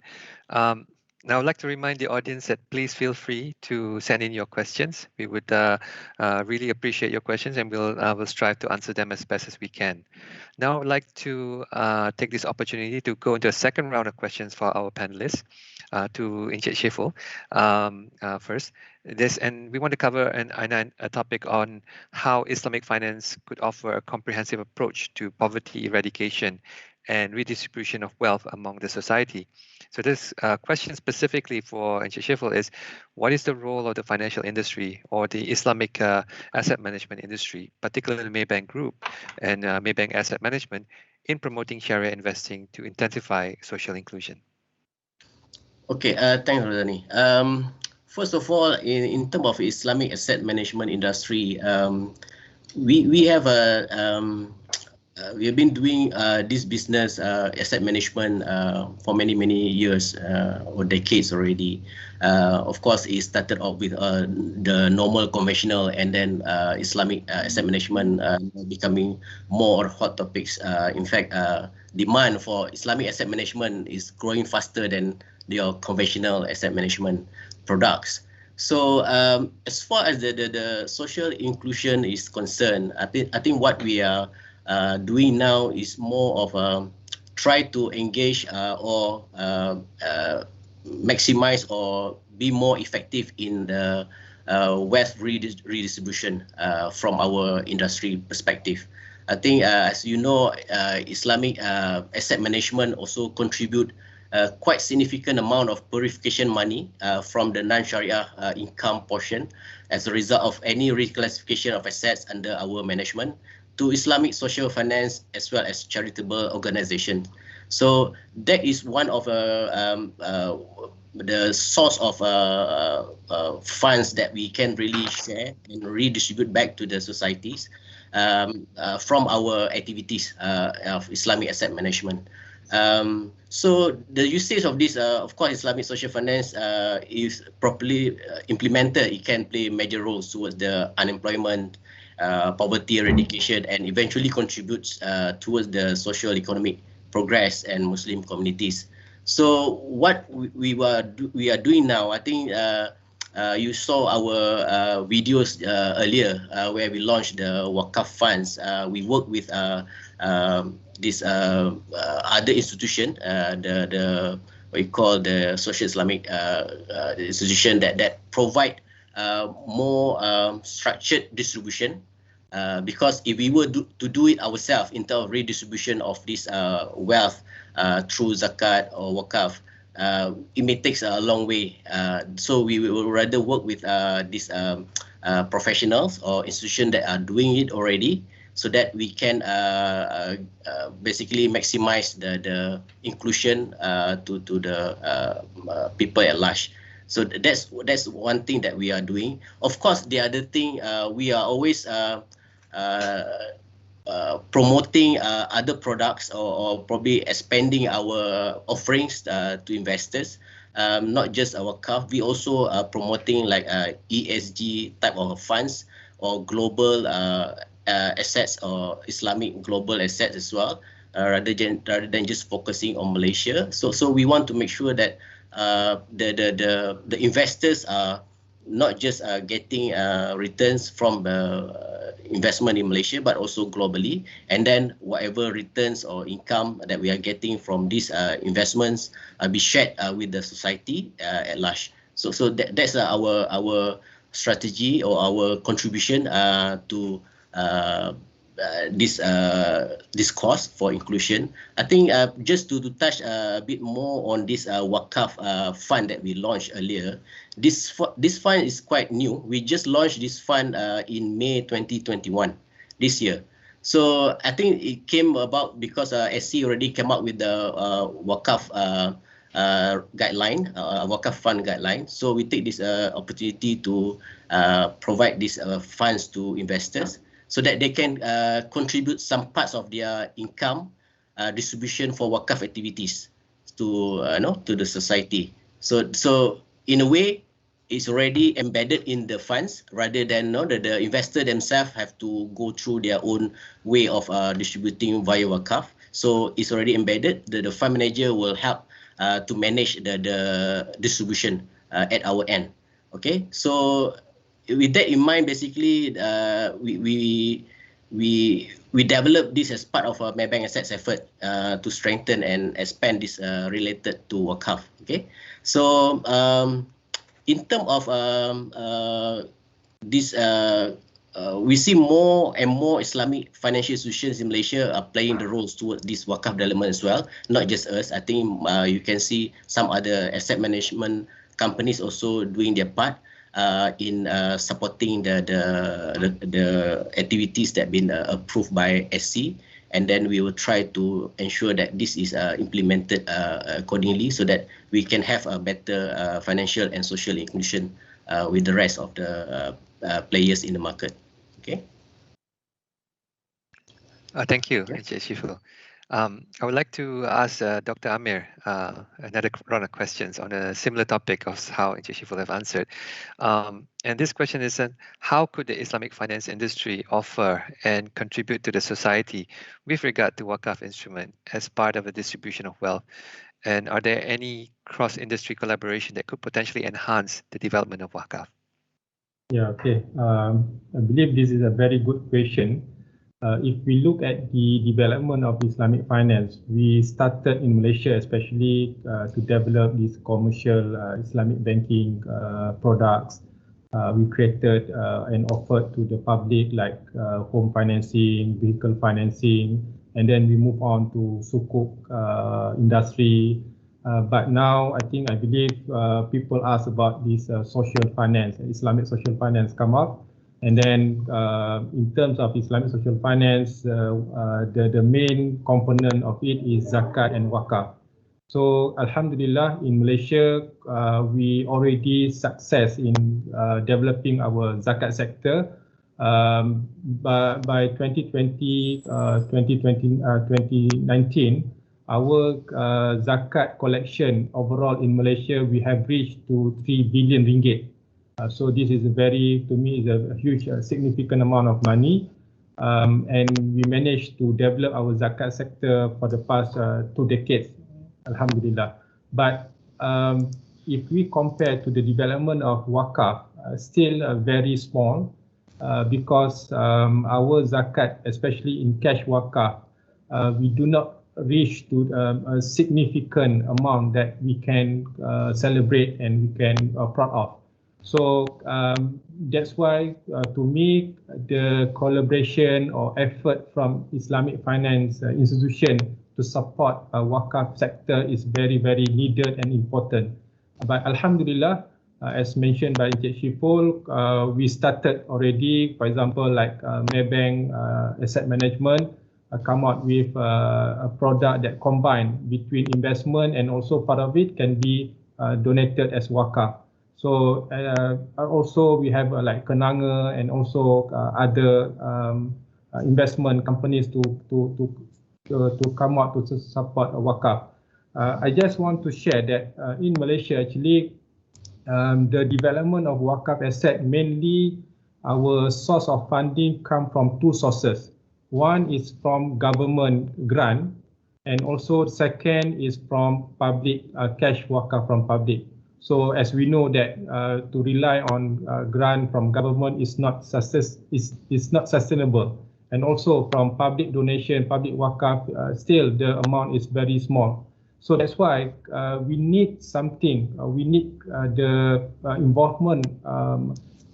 Now, I'd like to remind the audience that please feel free to send in your questions. We would really appreciate your questions, and we'll strive to answer them as best as we can. Now, I'd like to take this opportunity to go into a second round of questions for our panelists. To Encik Sheful first. And we want to cover a topic on how Islamic finance could offer a comprehensive approach to poverty eradication and redistribution of wealth among the society. So this question specifically for Encik Sheful is, what is the role of the financial industry or the Islamic asset management industry, particularly Maybank Group and Maybank Asset Management, in promoting Shariah investing to intensify social inclusion? Okay, thanks, Rosani. First of all, in terms of Islamic asset management industry, we have we have been doing this business, asset management, for many years or decades already. Of course, it started off with the normal conventional, and then Islamic asset management becoming more hot topics. In fact, demand for Islamic asset management is growing faster than your conventional asset management products. So as far as the social inclusion is concerned, I think what we are doing now is more of try to engage or maximize or be more effective in the wealth redistribution from our industry perspective. I think, as you know, Islamic asset management also contribute quite significant amount of purification money from the non-Sharia income portion as a result of any reclassification of assets under our management to Islamic social finance as well as charitable organization. So that is one of the source of funds that we can really share and redistribute back to the societies from our activities of Islamic asset management. So the usage of this, of course, Islamic social finance is properly implemented. It can play major roles towards the unemployment, poverty eradication, and eventually contributes towards the social economic progress and Muslim communities. So what we are doing now, I think you saw our videos earlier where we launched the Wakaf funds. We work with this other institution, the what you call the social Islamic institution that provide more structured distribution. Because if we were to do it ourselves in terms of redistribution of this wealth through zakat or wakaf, it may take a long way. So we will rather work with these professionals or institutions that are doing it already, so that we can basically maximize the inclusion to the people at large. So that's one thing that we are doing. Of course, the other thing, we are always promoting other products or probably expanding our offerings to investors. Not just our CAF, we also are promoting like ESG type of funds or global assets or Islamic global assets as well, rather than just focusing on Malaysia. So we want to make sure that the investors are not just getting returns from investment in Malaysia, but also globally. And then whatever returns or income that we are getting from these investments be shared with the society at large. So that's our strategy or our contribution to this cause for inclusion. I think just to touch a bit more on this Wakaf fund that we launched earlier. This fund is quite new. We just launched this fund in May 2021, this year. So I think it came about because SC already came up with the Wakaf guideline, Wakaf fund guideline. So we take this opportunity to provide these funds to investors, so that they can contribute some parts of their income distribution for wakaf activities to the society. So in a way, it's already embedded in the funds, rather than the investor themselves have to go through their own way of distributing via wakaf. So it's already embedded. The fund manager will help to manage the distribution at our end. Okay, so with that in mind, basically, we developed this as part of our Maybank Assets effort to strengthen and expand this related to wakaf. Okay, so in terms of this, we see more and more Islamic financial institutions in Malaysia are playing the roles towards this wakaf development as well. Not just us. I think you can see some other asset management companies also doing their part in supporting the activities that have been approved by SC, and then we will try to ensure that this is implemented accordingly, so that we can have a better financial and social inclusion with the rest of the players in the market. Okay. Thank you, Encik Shiful. I would like to ask Dr. Amir another round of questions on a similar topic of how Encik Shiful have answered. And this question is, how could the Islamic finance industry offer and contribute to the society with regard to wakaf instrument as part of the distribution of wealth? And are there any cross-industry collaboration that could potentially enhance the development of wakaf? Yeah, okay. I believe this is a very good question. If we look at the development of Islamic finance, we started in Malaysia especially to develop these commercial Islamic banking products. We created and offered to the public like home financing, vehicle financing, and then we move on to sukuk industry. But now I believe people ask about this social finance, Islamic social finance come up. And then in terms of Islamic social finance, the main component of it is zakat and wakaf. So Alhamdulillah, in Malaysia, we already success in developing our zakat sector. By 2019, our zakat collection overall in Malaysia, we have reached to 3 billion ringgit. So this is to me, is a huge, significant amount of money. And we managed to develop our zakat sector for the past 2 decades, Alhamdulillah. But if we compare to the development of wakaf, still very small, because our zakat, especially in cash wakaf, we do not reach to a significant amount that we can celebrate and we can proud of. So that's why, to me, the collaboration or effort from Islamic finance institution to support wakaf sector is very, very needed and important. But Alhamdulillah, as mentioned by Encik Shiful, we started already, for example, like Maybank Asset Management, come out with a product that combine between investment and also part of it can be donated as wakaf. So also we have like Kenanga and also other investment companies to come out to support wakaf. I just want to share that in Malaysia, actually, the development of wakaf asset, mainly our source of funding come from 2 sources. One is from government grant, and also second is from public cash wakaf from public. So as we know that to rely on grant from government is not sustainable, and also from public donation, public wakaf, still the amount is very small. So that's why we need something. We need the involvement,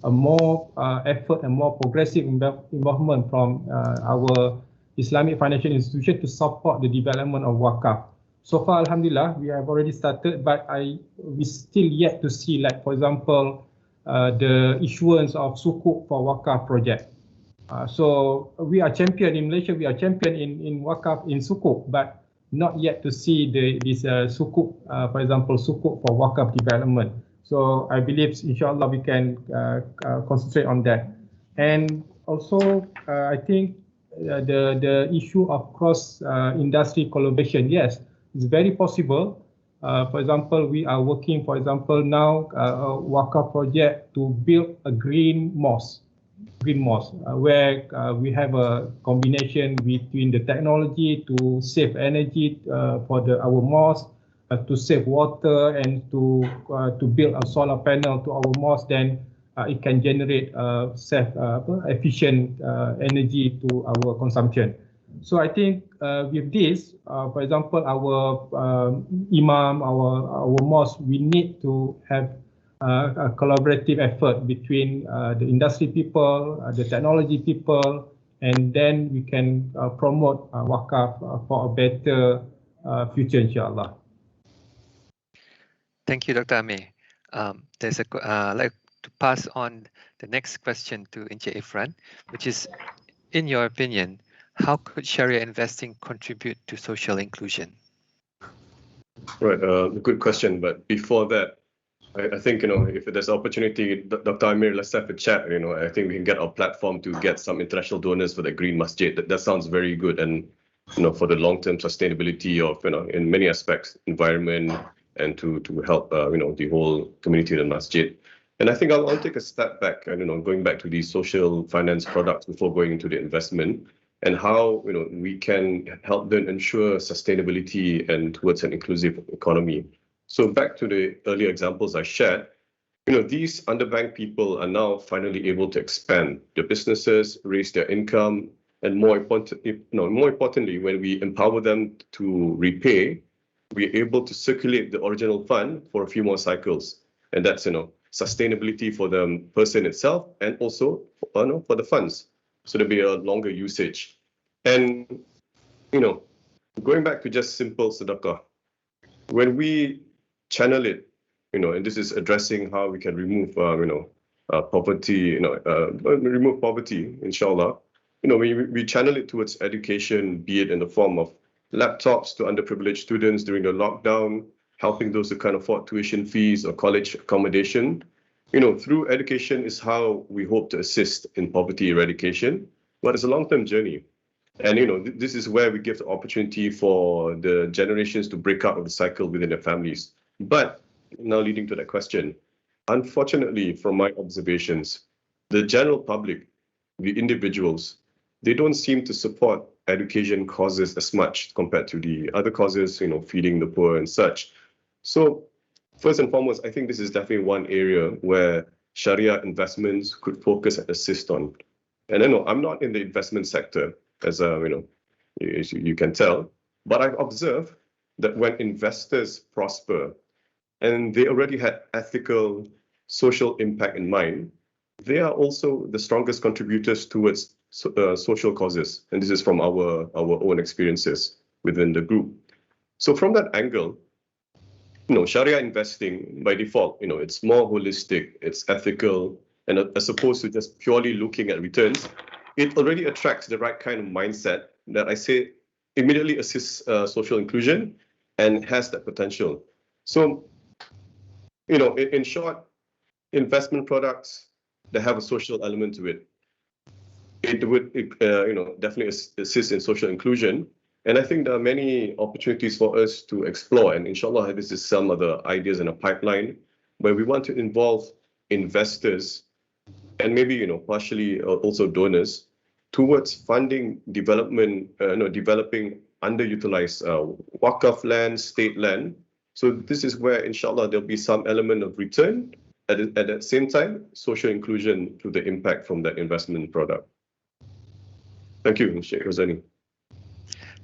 a more effort and more progressive involvement from our Islamic financial institution to support the development of wakaf. So far, Alhamdulillah, we have already started, but we still yet to see, like for example, the issuance of sukuk for wakaf project. So we are champion in Malaysia. We are champion in wakaf in sukuk, but not yet to see this sukuk, for example, sukuk for wakaf development. So I believe, inshallah, we can concentrate on that. And also, I think the issue of cross-industry collaboration, yes, it's very possible. For example, we are working, for example, now a wakaf project to build a green mosque, where we have a combination between the technology to save energy for our mosque, to save water, and to build a solar panel to our mosque. Then it can generate efficient energy to our consumption. So I think with this, for example, our imam, our mosque, we need to have a collaborative effort between the industry people, the technology people, and then we can promote wakaf for a better future, inshallah. Thank you, Dr. Amir. I'd like to pass on the next question to Encik Ifran, which is, in your opinion, how could Shariah investing contribute to social inclusion? Right, good question. But before that, I think, if there's opportunity, Dr. Amir, let's have a chat. I think we can get our platform to get some international donors for the Green Masjid. That sounds very good. And, for the long-term sustainability of, in many aspects, environment, and to help, the whole community of the masjid. And I think I'll take a step back, going back to these social finance products before going into the investment, and how, we can help them ensure sustainability and towards an inclusive economy. So back to the earlier examples I shared, these underbanked people are now finally able to expand their businesses, raise their income, and more importantly, when we empower them to repay, we're able to circulate the original fund for a few more cycles. And that's, sustainability for the person itself and also, for the funds. So there'll be a longer usage. And, going back to just simple sadaqah, when we channel it, and this is addressing how we can remove, poverty, remove poverty, inshallah. We channel it towards education, be it in the form of laptops to underprivileged students during the lockdown, helping those who can't afford tuition fees or college accommodation. Through education is how we hope to assist in poverty eradication, but it's a long-term journey. And this is where we give the opportunity for the generations to break out of the cycle within their families. But now leading to that question, unfortunately, from my observations, the general public, the individuals, they don't seem to support education causes as much compared to the other causes, feeding the poor and such. So first and foremost, I think this is definitely one area where Shariah investments could focus and assist on. And I know I'm not in the investment sector, as you can tell, but I've observed that when investors prosper and they already had ethical, social impact in mind, they are also the strongest contributors towards social causes. And this is from our own experiences within the group. So from that angle, Shariah investing by default, it's more holistic, it's ethical, and as opposed to just purely looking at returns, it already attracts the right kind of mindset that I say immediately assists social inclusion and has that potential. So, in short, investment products that have a social element to it, it would definitely assist in social inclusion. And I think there are many opportunities for us to explore. And inshallah, this is some of the ideas in a pipeline where we want to involve investors and maybe, partially also donors towards funding development, developing underutilized Waqaf land, state land. So this is where, inshallah, there'll be some element of return at the same time, social inclusion through the impact from that investment product. Thank you, Sheikh Rozani.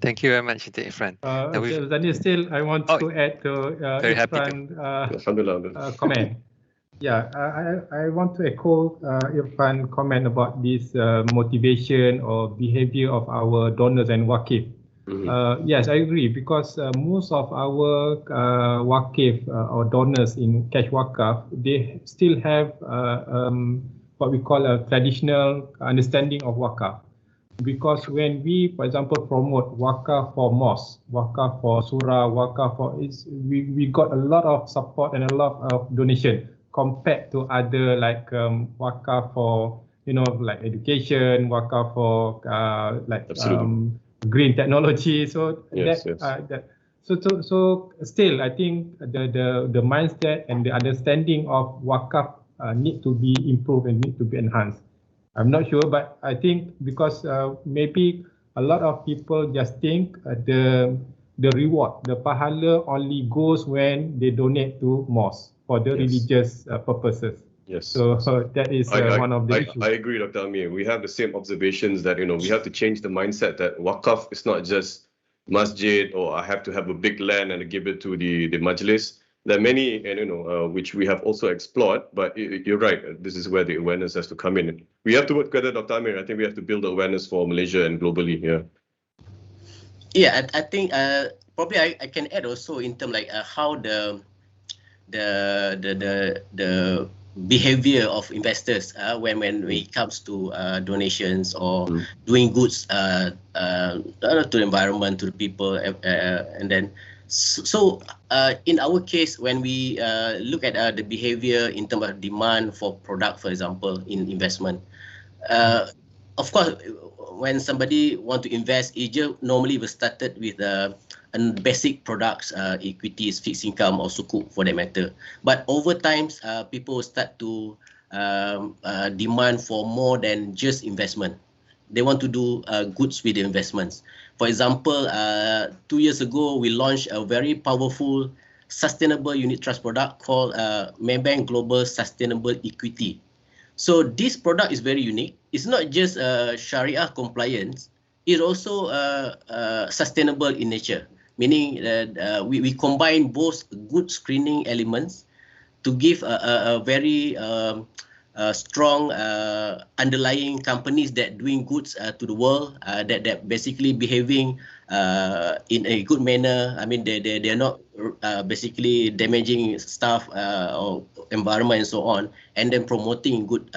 Thank you very much, Ifran. Rozani, still, I want to add to Irfan's comment. Yeah, I want to echo Irfan's comment about this motivation or behavior of our donors and Waqif. Yes, I agree, because most of our Waqif or donors in cash Waqaf, they still have what we call a traditional understanding of Waqaf. Because when we, for example, promote Waqaf for mosque, Waqaf for surah, Waqaf for we got a lot of support and a lot of donation compared to other like Waqaf for like education, Waqaf for green technology. So so still, I think the mindset and the understanding of Waqaf need to be improved and need to be enhanced. I'm not sure, but I think because maybe a lot of people just think the reward, the pahala only goes when they donate to mosque for the religious purposes. Yes. So that is one of the issues. I agree, Dr. Amir. We have the same observations that, we have to change the mindset that Waqaf is not just masjid or I have to have a big land and give it to the majlis. There are many, which we have also explored, but you're right. This is where the awareness has to come in. We have to work together, Dr. Amir. I think we have to build awareness for Malaysia and globally here. Yeah, I think probably I can add also in terms like how the behavior of investors when it comes to donations or doing goods to the environment, to the people, and then. So in our case, when we look at the behavior in terms of demand for product, for example, in investment, of course, when somebody want to invest, it normally was started with basic products, equities, fixed income, or sukuk for that matter. But over time, people start to demand for more than just investment. They want to do goods with the investments. For example, 2 years ago, we launched a very powerful sustainable unit trust product called Maybank Global Sustainable Equity. So this product is very unique. It's not just Shariah compliance, it's also sustainable in nature, meaning that we combine both good screening elements to give a very strong underlying companies that doing goods to the world, that basically behaving in a good manner. I mean, they are not basically damaging stuff or environment and so on, and then promoting good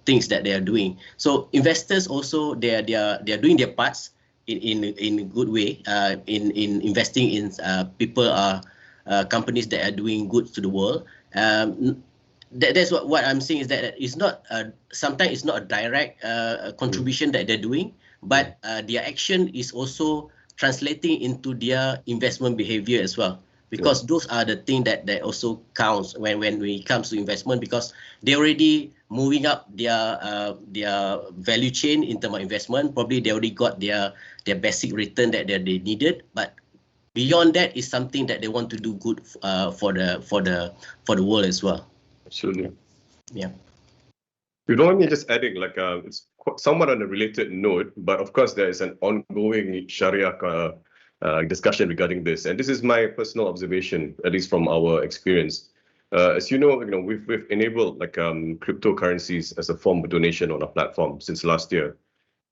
things that they are doing. So investors also they are doing their parts in a good way in investing in people companies that are doing good to the world. That's what I'm saying is that it's not sometimes it's not a direct contribution that they're doing, but their action is also translating into their investment behavior as well. Because those are the things that also counts when it comes to investment, because they're already moving up their value chain in terms of investment. Probably they already got their basic return that they needed, but beyond that is something that they want to do good for the world as well. Absolutely. Yeah. You don't want me just adding, like, it's somewhat on a related note, but of course there is an ongoing Sharia discussion regarding this, and this is my personal observation, at least from our experience. As you know, we've enabled like cryptocurrencies as a form of donation on our platform since last year,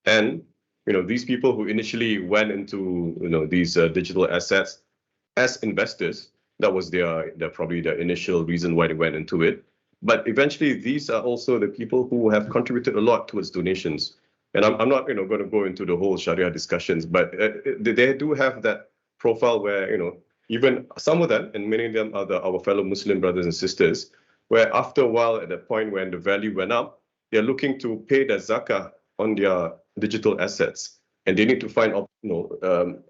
and these people who initially went into these digital assets as investors, that was probably the initial reason why they went into it. But eventually, these are also the people who have contributed a lot towards donations. And I'm not, going to go into the whole Sharia discussions, but they do have that profile where, even some of them, and many of them are our fellow Muslim brothers and sisters, where after a while, at the point when the value went up, they're looking to pay their zakah on their digital assets, and they need to find,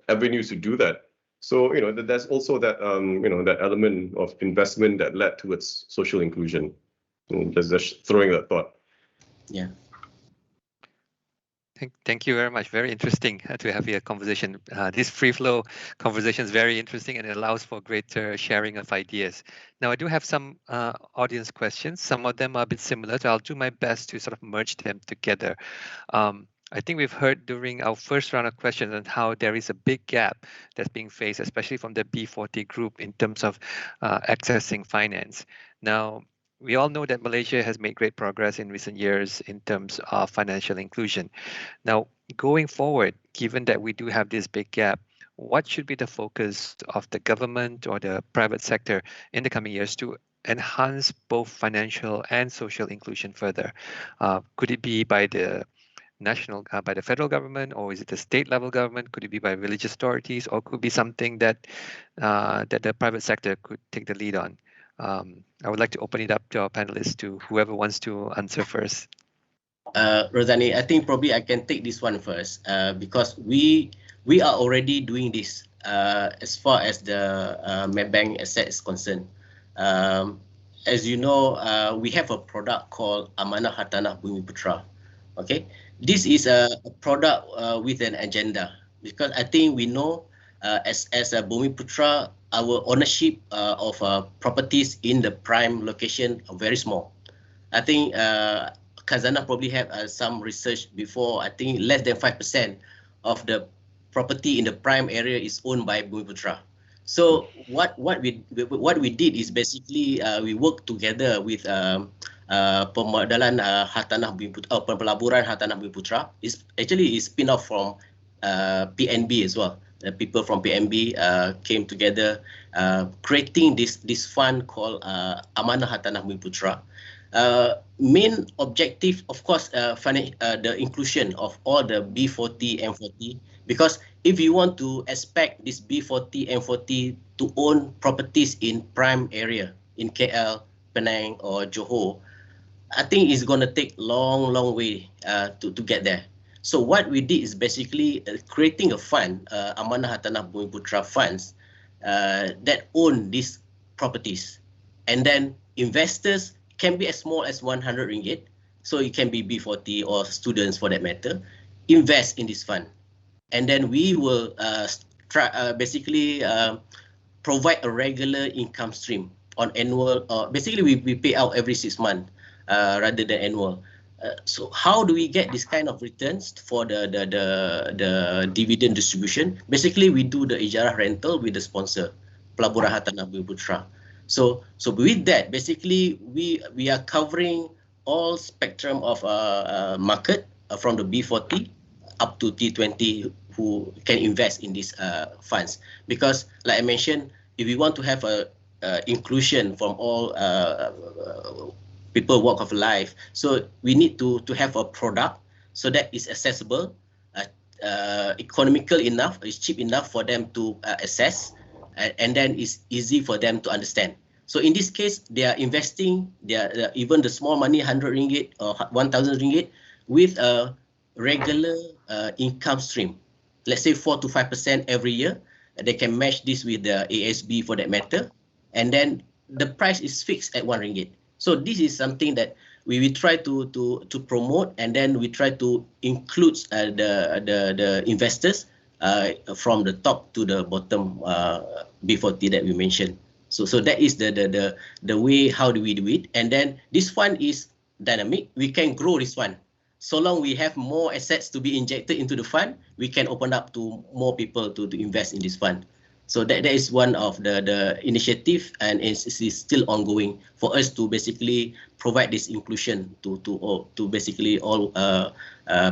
avenues to do that. So, there's also that, that element of investment that led towards social inclusion. Just throwing that thought. Yeah. Thank you very much. Very interesting to have a conversation. This free flow conversation is very interesting, and it allows for greater sharing of ideas. Now, I do have some audience questions. Some of them are a bit similar, so I'll do my best to sort of merge them together. I think we've heard during our first round of questions on how there is a big gap that's being faced, especially from the B40 group in terms of accessing finance. Now, we all know that Malaysia has made great progress in recent years in terms of financial inclusion. Now, going forward, given that we do have this big gap, what should be the focus of the government or the private sector in the coming years to enhance both financial and social inclusion further? Could it be by the by the federal government, or is it the state level government? Could it be by religious authorities, or could it be something that that the private sector could take the lead on? I would like to open it up to our panelists, to whoever wants to answer first. Rosani, I think probably I can take this one first, because we are already doing this as far as the Maybank asset is concerned. As you know, we have a product called Amanah Hartanah Bumiputra. Okay, this is a product with an agenda, because I think we know as a Bumiputra, our ownership of properties in the prime location are very small. I think Khazanah probably have some research before. I think less than 5% of the property in the prime area is owned by Bumiputra. So what we did is basically we worked together with Pemodalan Hartanah Bumiputra, Pelaburan Hartanah Bumiputra. Is actually is spin off from PNB as well. The people from PNB came together, creating this fund called Amanah Hartanah Bumiputra. Main objective, of course, the inclusion of all the B40, M40, because if you want to expect this B40, M40 to own properties in prime area in KL, Penang, or Johor, I think it's going to take long way to get there. So what we did is basically creating a fund, Amanah Hartanah Bumiputra funds, that own these properties. And then investors can be as small as 100 ringgit. So it can be B40 or students for that matter, invest in this fund. And then we will basically provide a regular income stream on annual, basically we pay out every 6 months rather than annual. So how do we get this kind of returns for the dividend distribution? Basically, we do the ijarah rental with the sponsor, Pelaburan Hartanah Bumiputra. So with that, basically we are covering all spectrum of market from the B40 up to T20 who can invest in these funds. Because, like I mentioned, if we want to have a inclusion from all people walk of life, so we need to have a product so that is accessible, economical enough, is cheap enough for them to access, and then it's easy for them to understand. So in this case, they are investing even the small money, 100 ringgit or 1,000 ringgit, with a regular income stream. Let's say 4 to 5% every year. They can match this with the ASB for that matter, and then the price is fixed at RM1. So this is something that we try to promote, and then we try to include the investors from the top to the bottom B40 that we mentioned. So that is the way how do we do it, and then this fund is dynamic. We can grow this fund. So long we have more assets to be injected into the fund, we can open up to more people to invest in this fund. So that is one of the initiative, and it is still ongoing for us to basically provide this inclusion to basically all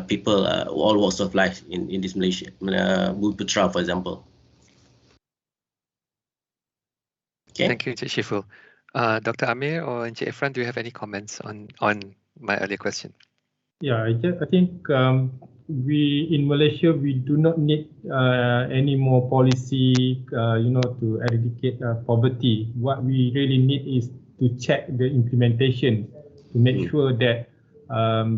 people, all walks of life in this Malaysia, Putra, for example. Okay. Thank you, Encik Shiful. Dr. Amir or Encik Ifran, do you have any comments on my earlier question? Yeah, I think we in Malaysia, we do not need any more policy, to eradicate poverty. What we really need is to check the implementation to make sure that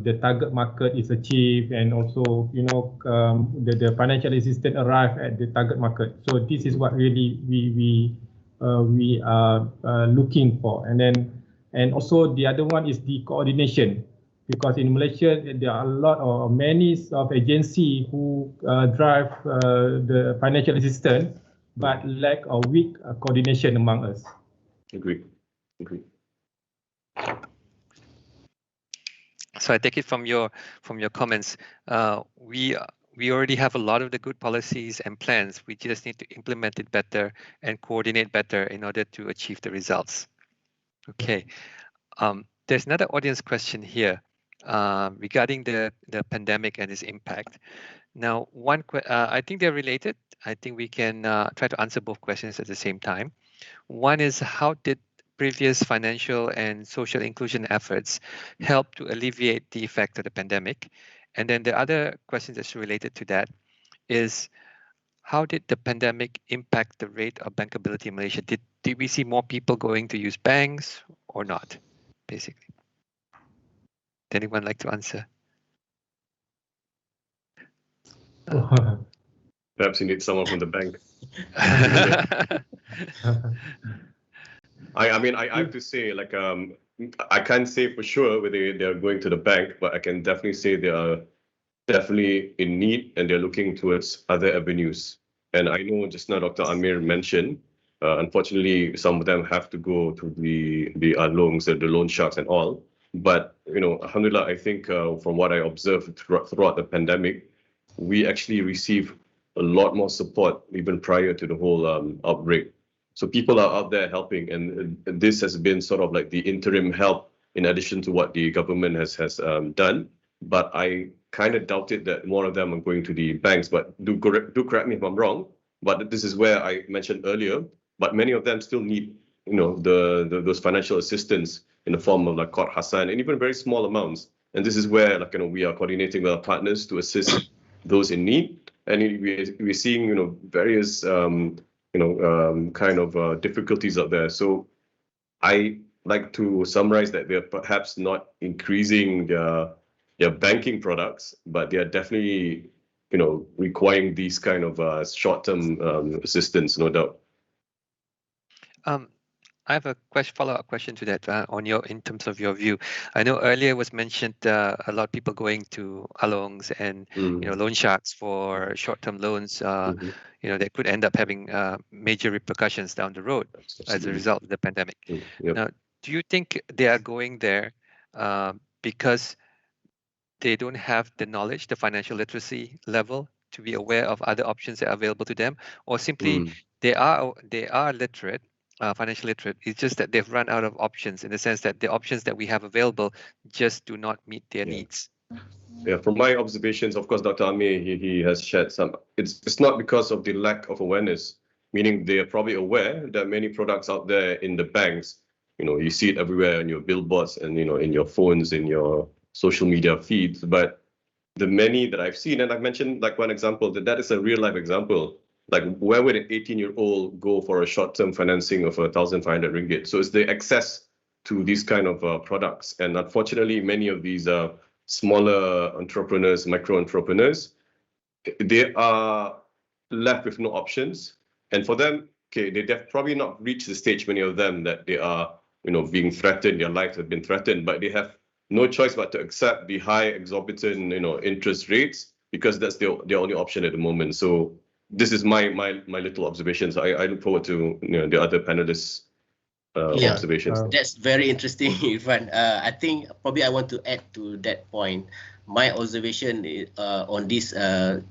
the target market is achieved, and also the financial assistance arrive at the target market. So this is what really we are looking for, and also the other one is the coordination. Because in Malaysia, there are a lot or many of agencies who drive the financial assistance, but lack or weak coordination among us. Agree. So I take it from your comments, we already have a lot of the good policies and plans. We just need to implement it better and coordinate better in order to achieve the results. Okay. There's another audience question here. Regarding the pandemic and its impact. Now, I think they're related. I think we can try to answer both questions at the same time. One is, how did previous financial and social inclusion efforts help to alleviate the effect of the pandemic? And then the other question that's related to that is, how did the pandemic impact the rate of bankability in Malaysia? Did we see more people going to use banks or not, basically? Anyone like to answer? Perhaps you need someone from the bank. I mean, I have to say, like, I can't say for sure whether they're going to the bank, but I can definitely say they are definitely in need, and they're looking towards other avenues. And I know just now Dr. Amir mentioned, unfortunately, some of them have to go to the loans, the loan sharks and all. But, alhamdulillah, I think from what I observed throughout the pandemic, we actually received a lot more support even prior to the whole outbreak. So people are out there helping, and this has been sort of like the interim help in addition to what the government has done. But I kind of doubted that more of them are going to the banks. But do correct me if I'm wrong. But this is where I mentioned earlier. But many of them still need, those financial assistance in the form of like Qard Hasan, and even very small amounts. And this is where we are coordinating with our partners to assist those in need. And we're seeing various kind of difficulties out there. So I like to summarize that they're perhaps not increasing their banking products, but they are definitely requiring these kind of short-term assistance, no doubt. I have a follow-up question to that in terms of your view. I know earlier was mentioned a lot of people going to alongs and loan sharks for short-term loans. That could end up having major repercussions down the road as a result of the pandemic. Yep. Now, do you think they are going there because they don't have the knowledge, the financial literacy level, to be aware of other options that are available to them, or simply they are literate? Financially literate. It's just that they've run out of options, in the sense that the options that we have available just do not meet their needs. Yeah, from my observations, of course, Dr. Amir, he has shared some. It's not because of the lack of awareness, meaning they are probably aware that many products out there in the banks, you see it everywhere on your billboards and, in your phones, in your social media feeds. But the many that I've seen, and I've mentioned like one example, that is a real life example. Like, where would an 18-year-old go for a short-term financing of 1,500 ringgit? So it's the access to these kind of products. And unfortunately, many of these smaller entrepreneurs, micro entrepreneurs, they are left with no options. And for them, okay, they've probably not reached the stage, many of them, that they are, being threatened, their lives have been threatened, but they have no choice but to accept the high exorbitant, interest rates, because that's their only option at the moment. So this is my little observations. I look forward to the other panelists' observations. That's very interesting, Irfan. I think probably I want to add to that point. My observation on these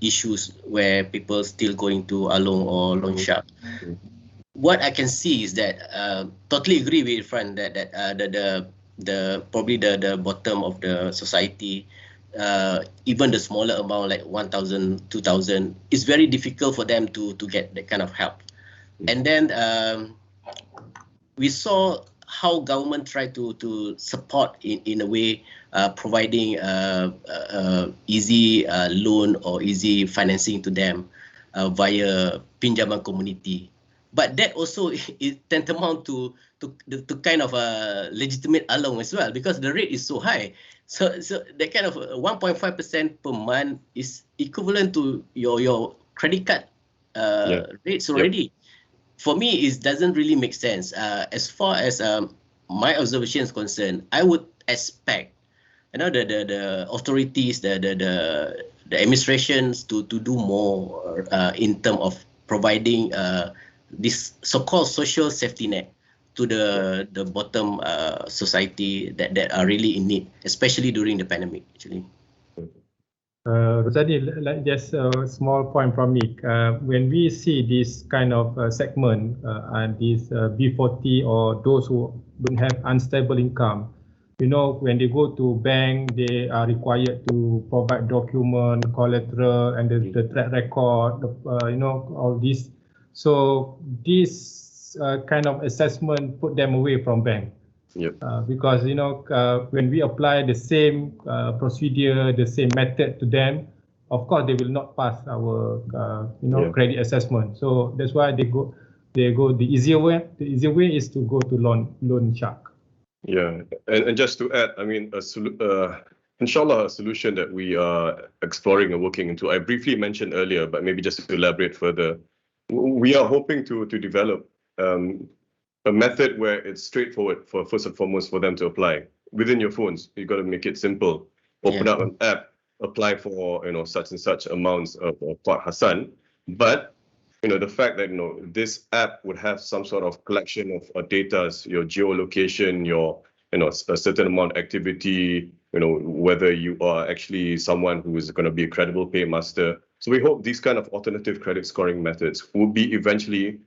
issues where people still going to Along or Loan Shark. What I can see is that totally agree with Irfan that the probably the bottom of the society, even the smaller amount like 1,000, 2,000, is very difficult for them to get that kind of help. And then we saw how government tried to support in a way, providing easy loan or easy financing to them via pinjaman community. But that also is tantamount to kind of a legitimate allowance as well, because the rate is so high. So that kind of 1.5% per month is equivalent to your credit card rates already. For me, it doesn't really make sense. As far as my observation is concerned, I would expect, the authorities, the administrations to do more in terms of providing this so-called social safety net to the bottom society that are really in need, especially during the pandemic, actually. Rosadi, just a small point from me. When we see this kind of segment and these B40 or those who don't have unstable income, when they go to bank, they are required to provide document, collateral, and the track record, all this. So this kind of assessment put them away from bank. Because when we apply the same procedure, the same method to them, of course they will not pass our credit assessment. So that's why they go the easier way. The easier way is to go to loan shark. Yeah, and just to add, I mean, inshallah, a solution that we are exploring and working into. I briefly mentioned earlier, but maybe just to elaborate further, we are hoping to develop a method where it's straightforward for first and foremost for them to apply within your phones. You got to make it simple. Open up an app, apply for such and such amounts of Qard Hasan. But the fact that this app would have some sort of collection of data, your geolocation, your a certain amount of activity, whether you are actually someone who is going to be a credible paymaster. So we hope these kind of alternative credit scoring methods will be eventually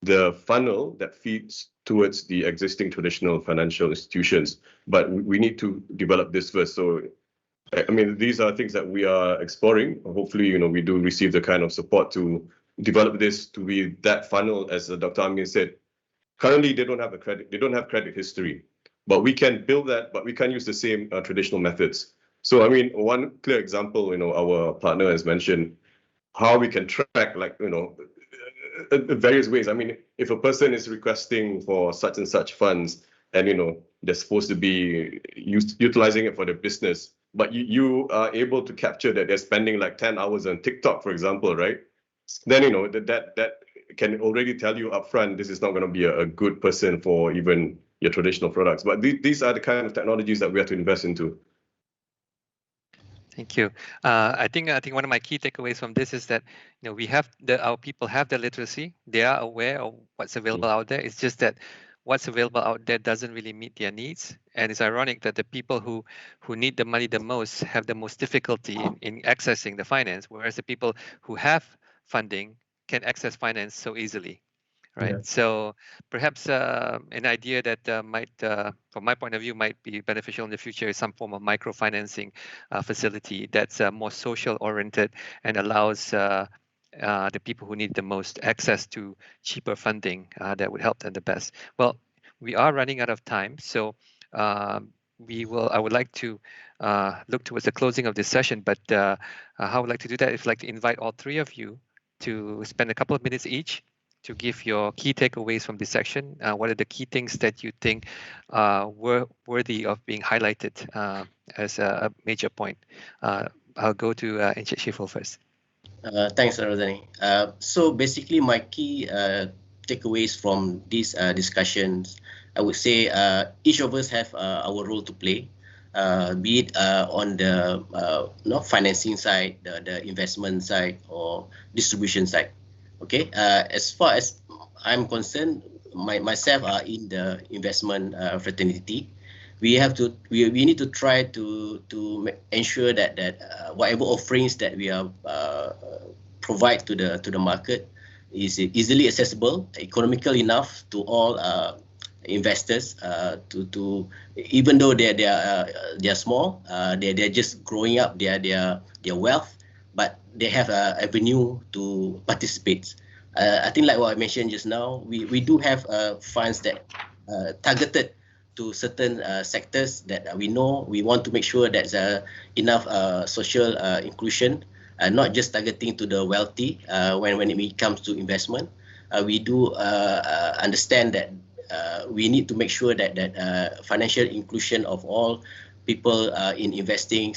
the funnel that feeds towards the existing traditional financial institutions. But we need to develop this first. So, I mean, these are things that we are exploring. Hopefully, we do receive the kind of support to develop this to be that funnel, as Dr. Amin said. Currently, they don't have credit history, but we can build that, but we can use the same traditional methods. So, I mean, one clear example, our partner has mentioned how we can track, various ways. I mean, if a person is requesting for such and such funds and, they're supposed to be utilizing it for their business, but you are able to capture that they're spending like 10 hours on TikTok, for example, right? Then, that can already tell you upfront, this is not going to be a good person for even your traditional products. But these are the kind of technologies that we have to invest into. Thank you. I think one of my key takeaways from this is that we have our people have the literacy. They are aware of what's available out there. It's just that what's available out there doesn't really meet their needs. And it's ironic that the people who need the money the most have the most difficulty in accessing the finance, whereas the people who have funding can access finance so easily. Right. Yeah. So perhaps an idea that might, from my point of view, might be beneficial in the future is some form of microfinancing facility that's more social oriented and allows the people who need the most access to cheaper funding that would help them the best. Well, we are running out of time, so I would like to look towards the closing of this session. But how I would like to do that is like to invite all three of you to spend a couple of minutes each to give your key takeaways from this section. What are the key things that you think were worthy of being highlighted as a major point? I'll go to Encik Shiful first. Thanks, Rozani. So basically, my key takeaways from these discussions, I would say each of us have our role to play, be it on the financing side, the investment side, or distribution side. Okay. As far as I'm concerned, myself are in the investment fraternity. We need to try to ensure that whatever offerings that we are provide to the market is easily accessible, economical enough to all investors. To even though they're small, they're just growing up their wealth, but they have an avenue to participate. I think like what I mentioned just now, we do have funds that targeted to certain sectors that we know. We want to make sure that there's enough social inclusion, not just targeting to the wealthy when it comes to investment. We do understand that we need to make sure that financial inclusion of all people in investing,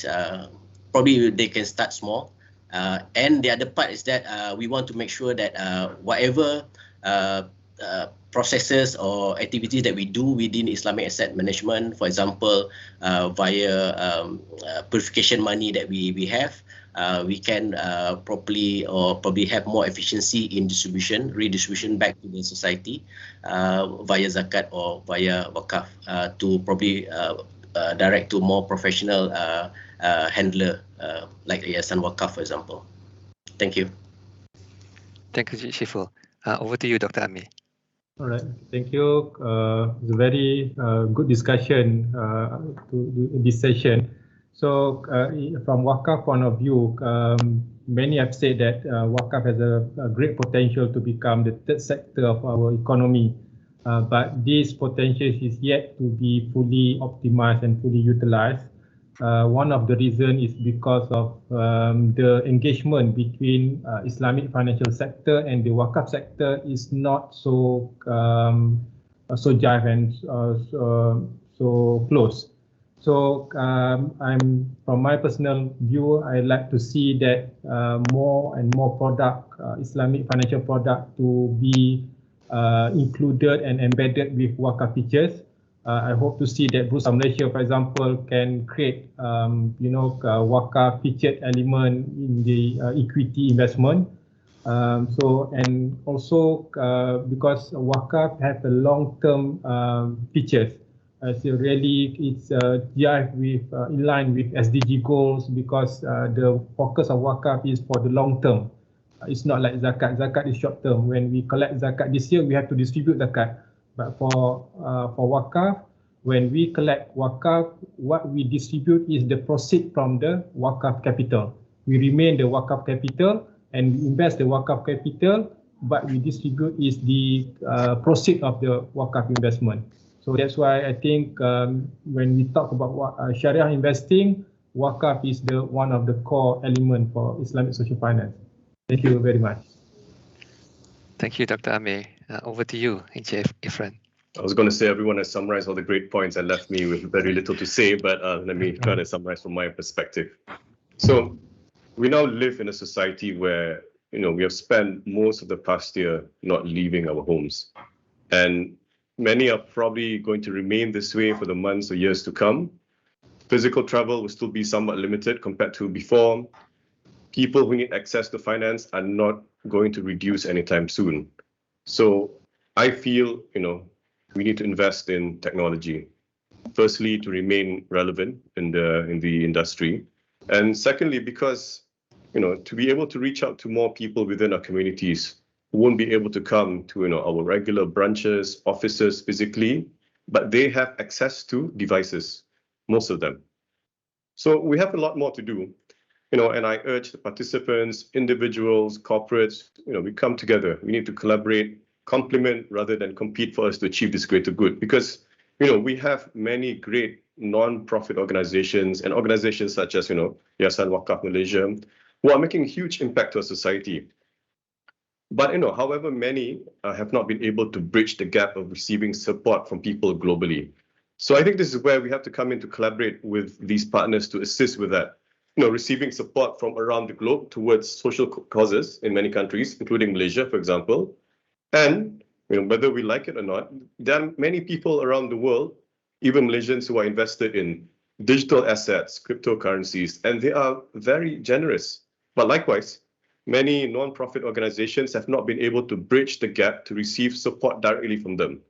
probably they can start small. And the other part is that we want to make sure that whatever processes or activities that we do within Islamic asset management, for example, via purification money that we have, we can properly or probably have more efficiency in redistribution back to the society via zakat or via wakaf to probably direct to more professional handler like Yayasan Wakaf, for example. Thank you. Thank you, Shiful. Over to you, Dr. Amir. All right, thank you. It's a very good discussion to this session. So from Wakaf point of view, many have said that Wakaf has a great potential to become the third sector of our economy, but this potential is yet to be fully optimized and fully utilized. One of the reasons is because of the engagement between Islamic financial sector and the Wakaf sector is not so jive and so close. So from my personal view, I like to see that more and more Islamic financial product to be included and embedded with Wakaf features. I hope to see that Bursa Malaysia, for example, can create, Wakaf featured element in the equity investment. And also because Wakaf have a long-term features, so really it's in line with SDG goals, because the focus of Wakaf is for the long term. It's not like zakat. Zakat is short term. When we collect zakat this year, we have to distribute zakat. But for Wakaf, when we collect Wakaf, what we distribute is the proceed from the Wakaf capital. We remain the Wakaf capital and we invest the Wakaf capital, but we distribute is the proceed of the Wakaf investment. So that's why I think when we talk about Shariah investing, Wakaf is one of the core elements for Islamic social finance. Thank you very much. Thank you, Dr. Amir. Over to you, Encik Ifran. I was going to say everyone has summarized all the great points and left me with very little to say, but let me try to summarize from my perspective. So we now live in a society where, we have spent most of the past year not leaving our homes. And many are probably going to remain this way for the months or years to come. Physical travel will still be somewhat limited compared to before. People who need access to finance are not going to reduce anytime soon. So I feel, we need to invest in technology. Firstly, to remain relevant in the industry. And secondly, because, to be able to reach out to more people within our communities who won't be able to come to, our regular branches, offices physically, but they have access to devices, most of them. So we have a lot more to do. And I urge the participants, individuals, corporates, we come together. We need to collaborate, complement rather than compete for us to achieve this greater good. Because, we have many great non-profit organizations and organizations such as, Yayasan Wakaf Malaysia, who are making a huge impact to our society. But, however, many have not been able to bridge the gap of receiving support from people globally. So I think this is where we have to come in to collaborate with these partners to assist with that. receiving support from around the globe towards social causes in many countries, including Malaysia, for example. And whether we like it or not, there are many people around the world, even Malaysians, who are invested in digital assets, cryptocurrencies, and they are very generous. But likewise, many non-profit organizations have not been able to bridge the gap to receive support directly from them.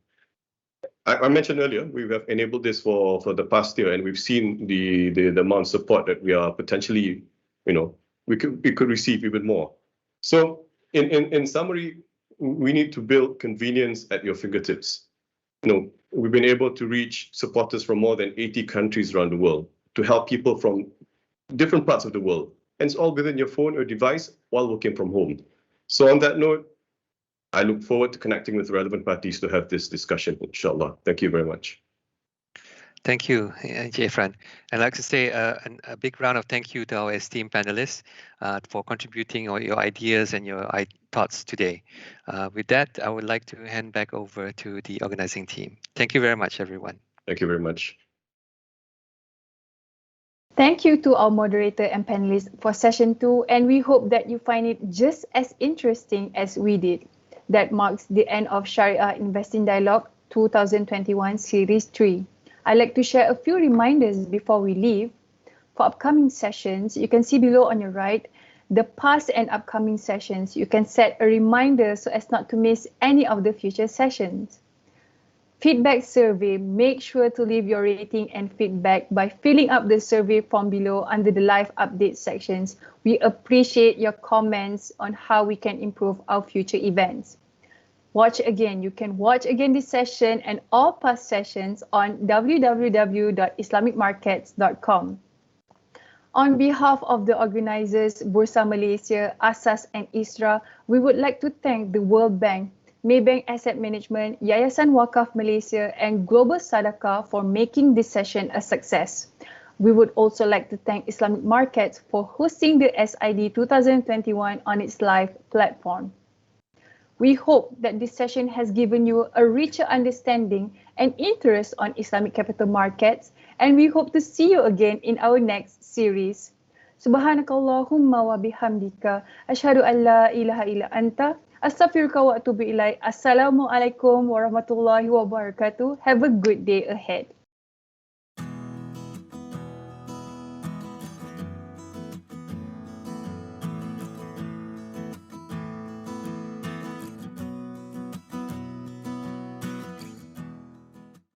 I mentioned earlier, we have enabled this for the past year, and we've seen the amount of support that we are potentially, we could receive even more. So in summary, we need to build convenience at your fingertips. We've been able to reach supporters from more than 80 countries around the world to help people from different parts of the world. And it's all within your phone or device while working from home. So on that note, I look forward to connecting with relevant parties to have this discussion, inshallah. Thank you very much. Thank you, Ifran. I'd like to say a big round of thank you to our esteemed panelists for contributing your ideas and your thoughts today. With that, I would like to hand back over to the organizing team. Thank you very much, everyone. Thank you very much. Thank you to our moderator and panelists for session 2, and we hope that you find it just as interesting as we did. That marks the end of Shariah Investing Dialogue 2021 Series 3. I'd like to share a few reminders before we leave. For upcoming sessions, you can see below on your right the past and upcoming sessions. You can set a reminder so as not to miss any of the future sessions. Feedback survey. Make sure to leave your rating and feedback by filling up the survey form below under the live update sections. We appreciate your comments on how we can improve our future events. Watch again. You can watch again this session and all past sessions on www.islamicmarkets.com. On behalf of the organizers, Bursa Malaysia, ASAS and ISRA, we would like to thank the World Bank, Maybank Asset Management, Yayasan Wakaf Malaysia and Global Sadaqah for making this session a success. We would also like to thank Islamic Markets for hosting the SID 2021 on its live platform. We hope that this session has given you a richer understanding and interest on Islamic capital markets, and we hope to see you again in our next series. Subhanakallahumma wa bihamdika asyhadu an la ilaha illa anta astaghfiruka wa atubu ilaik. Assalamualaikum warahmatullahi wabarakatuh. Have a good day ahead.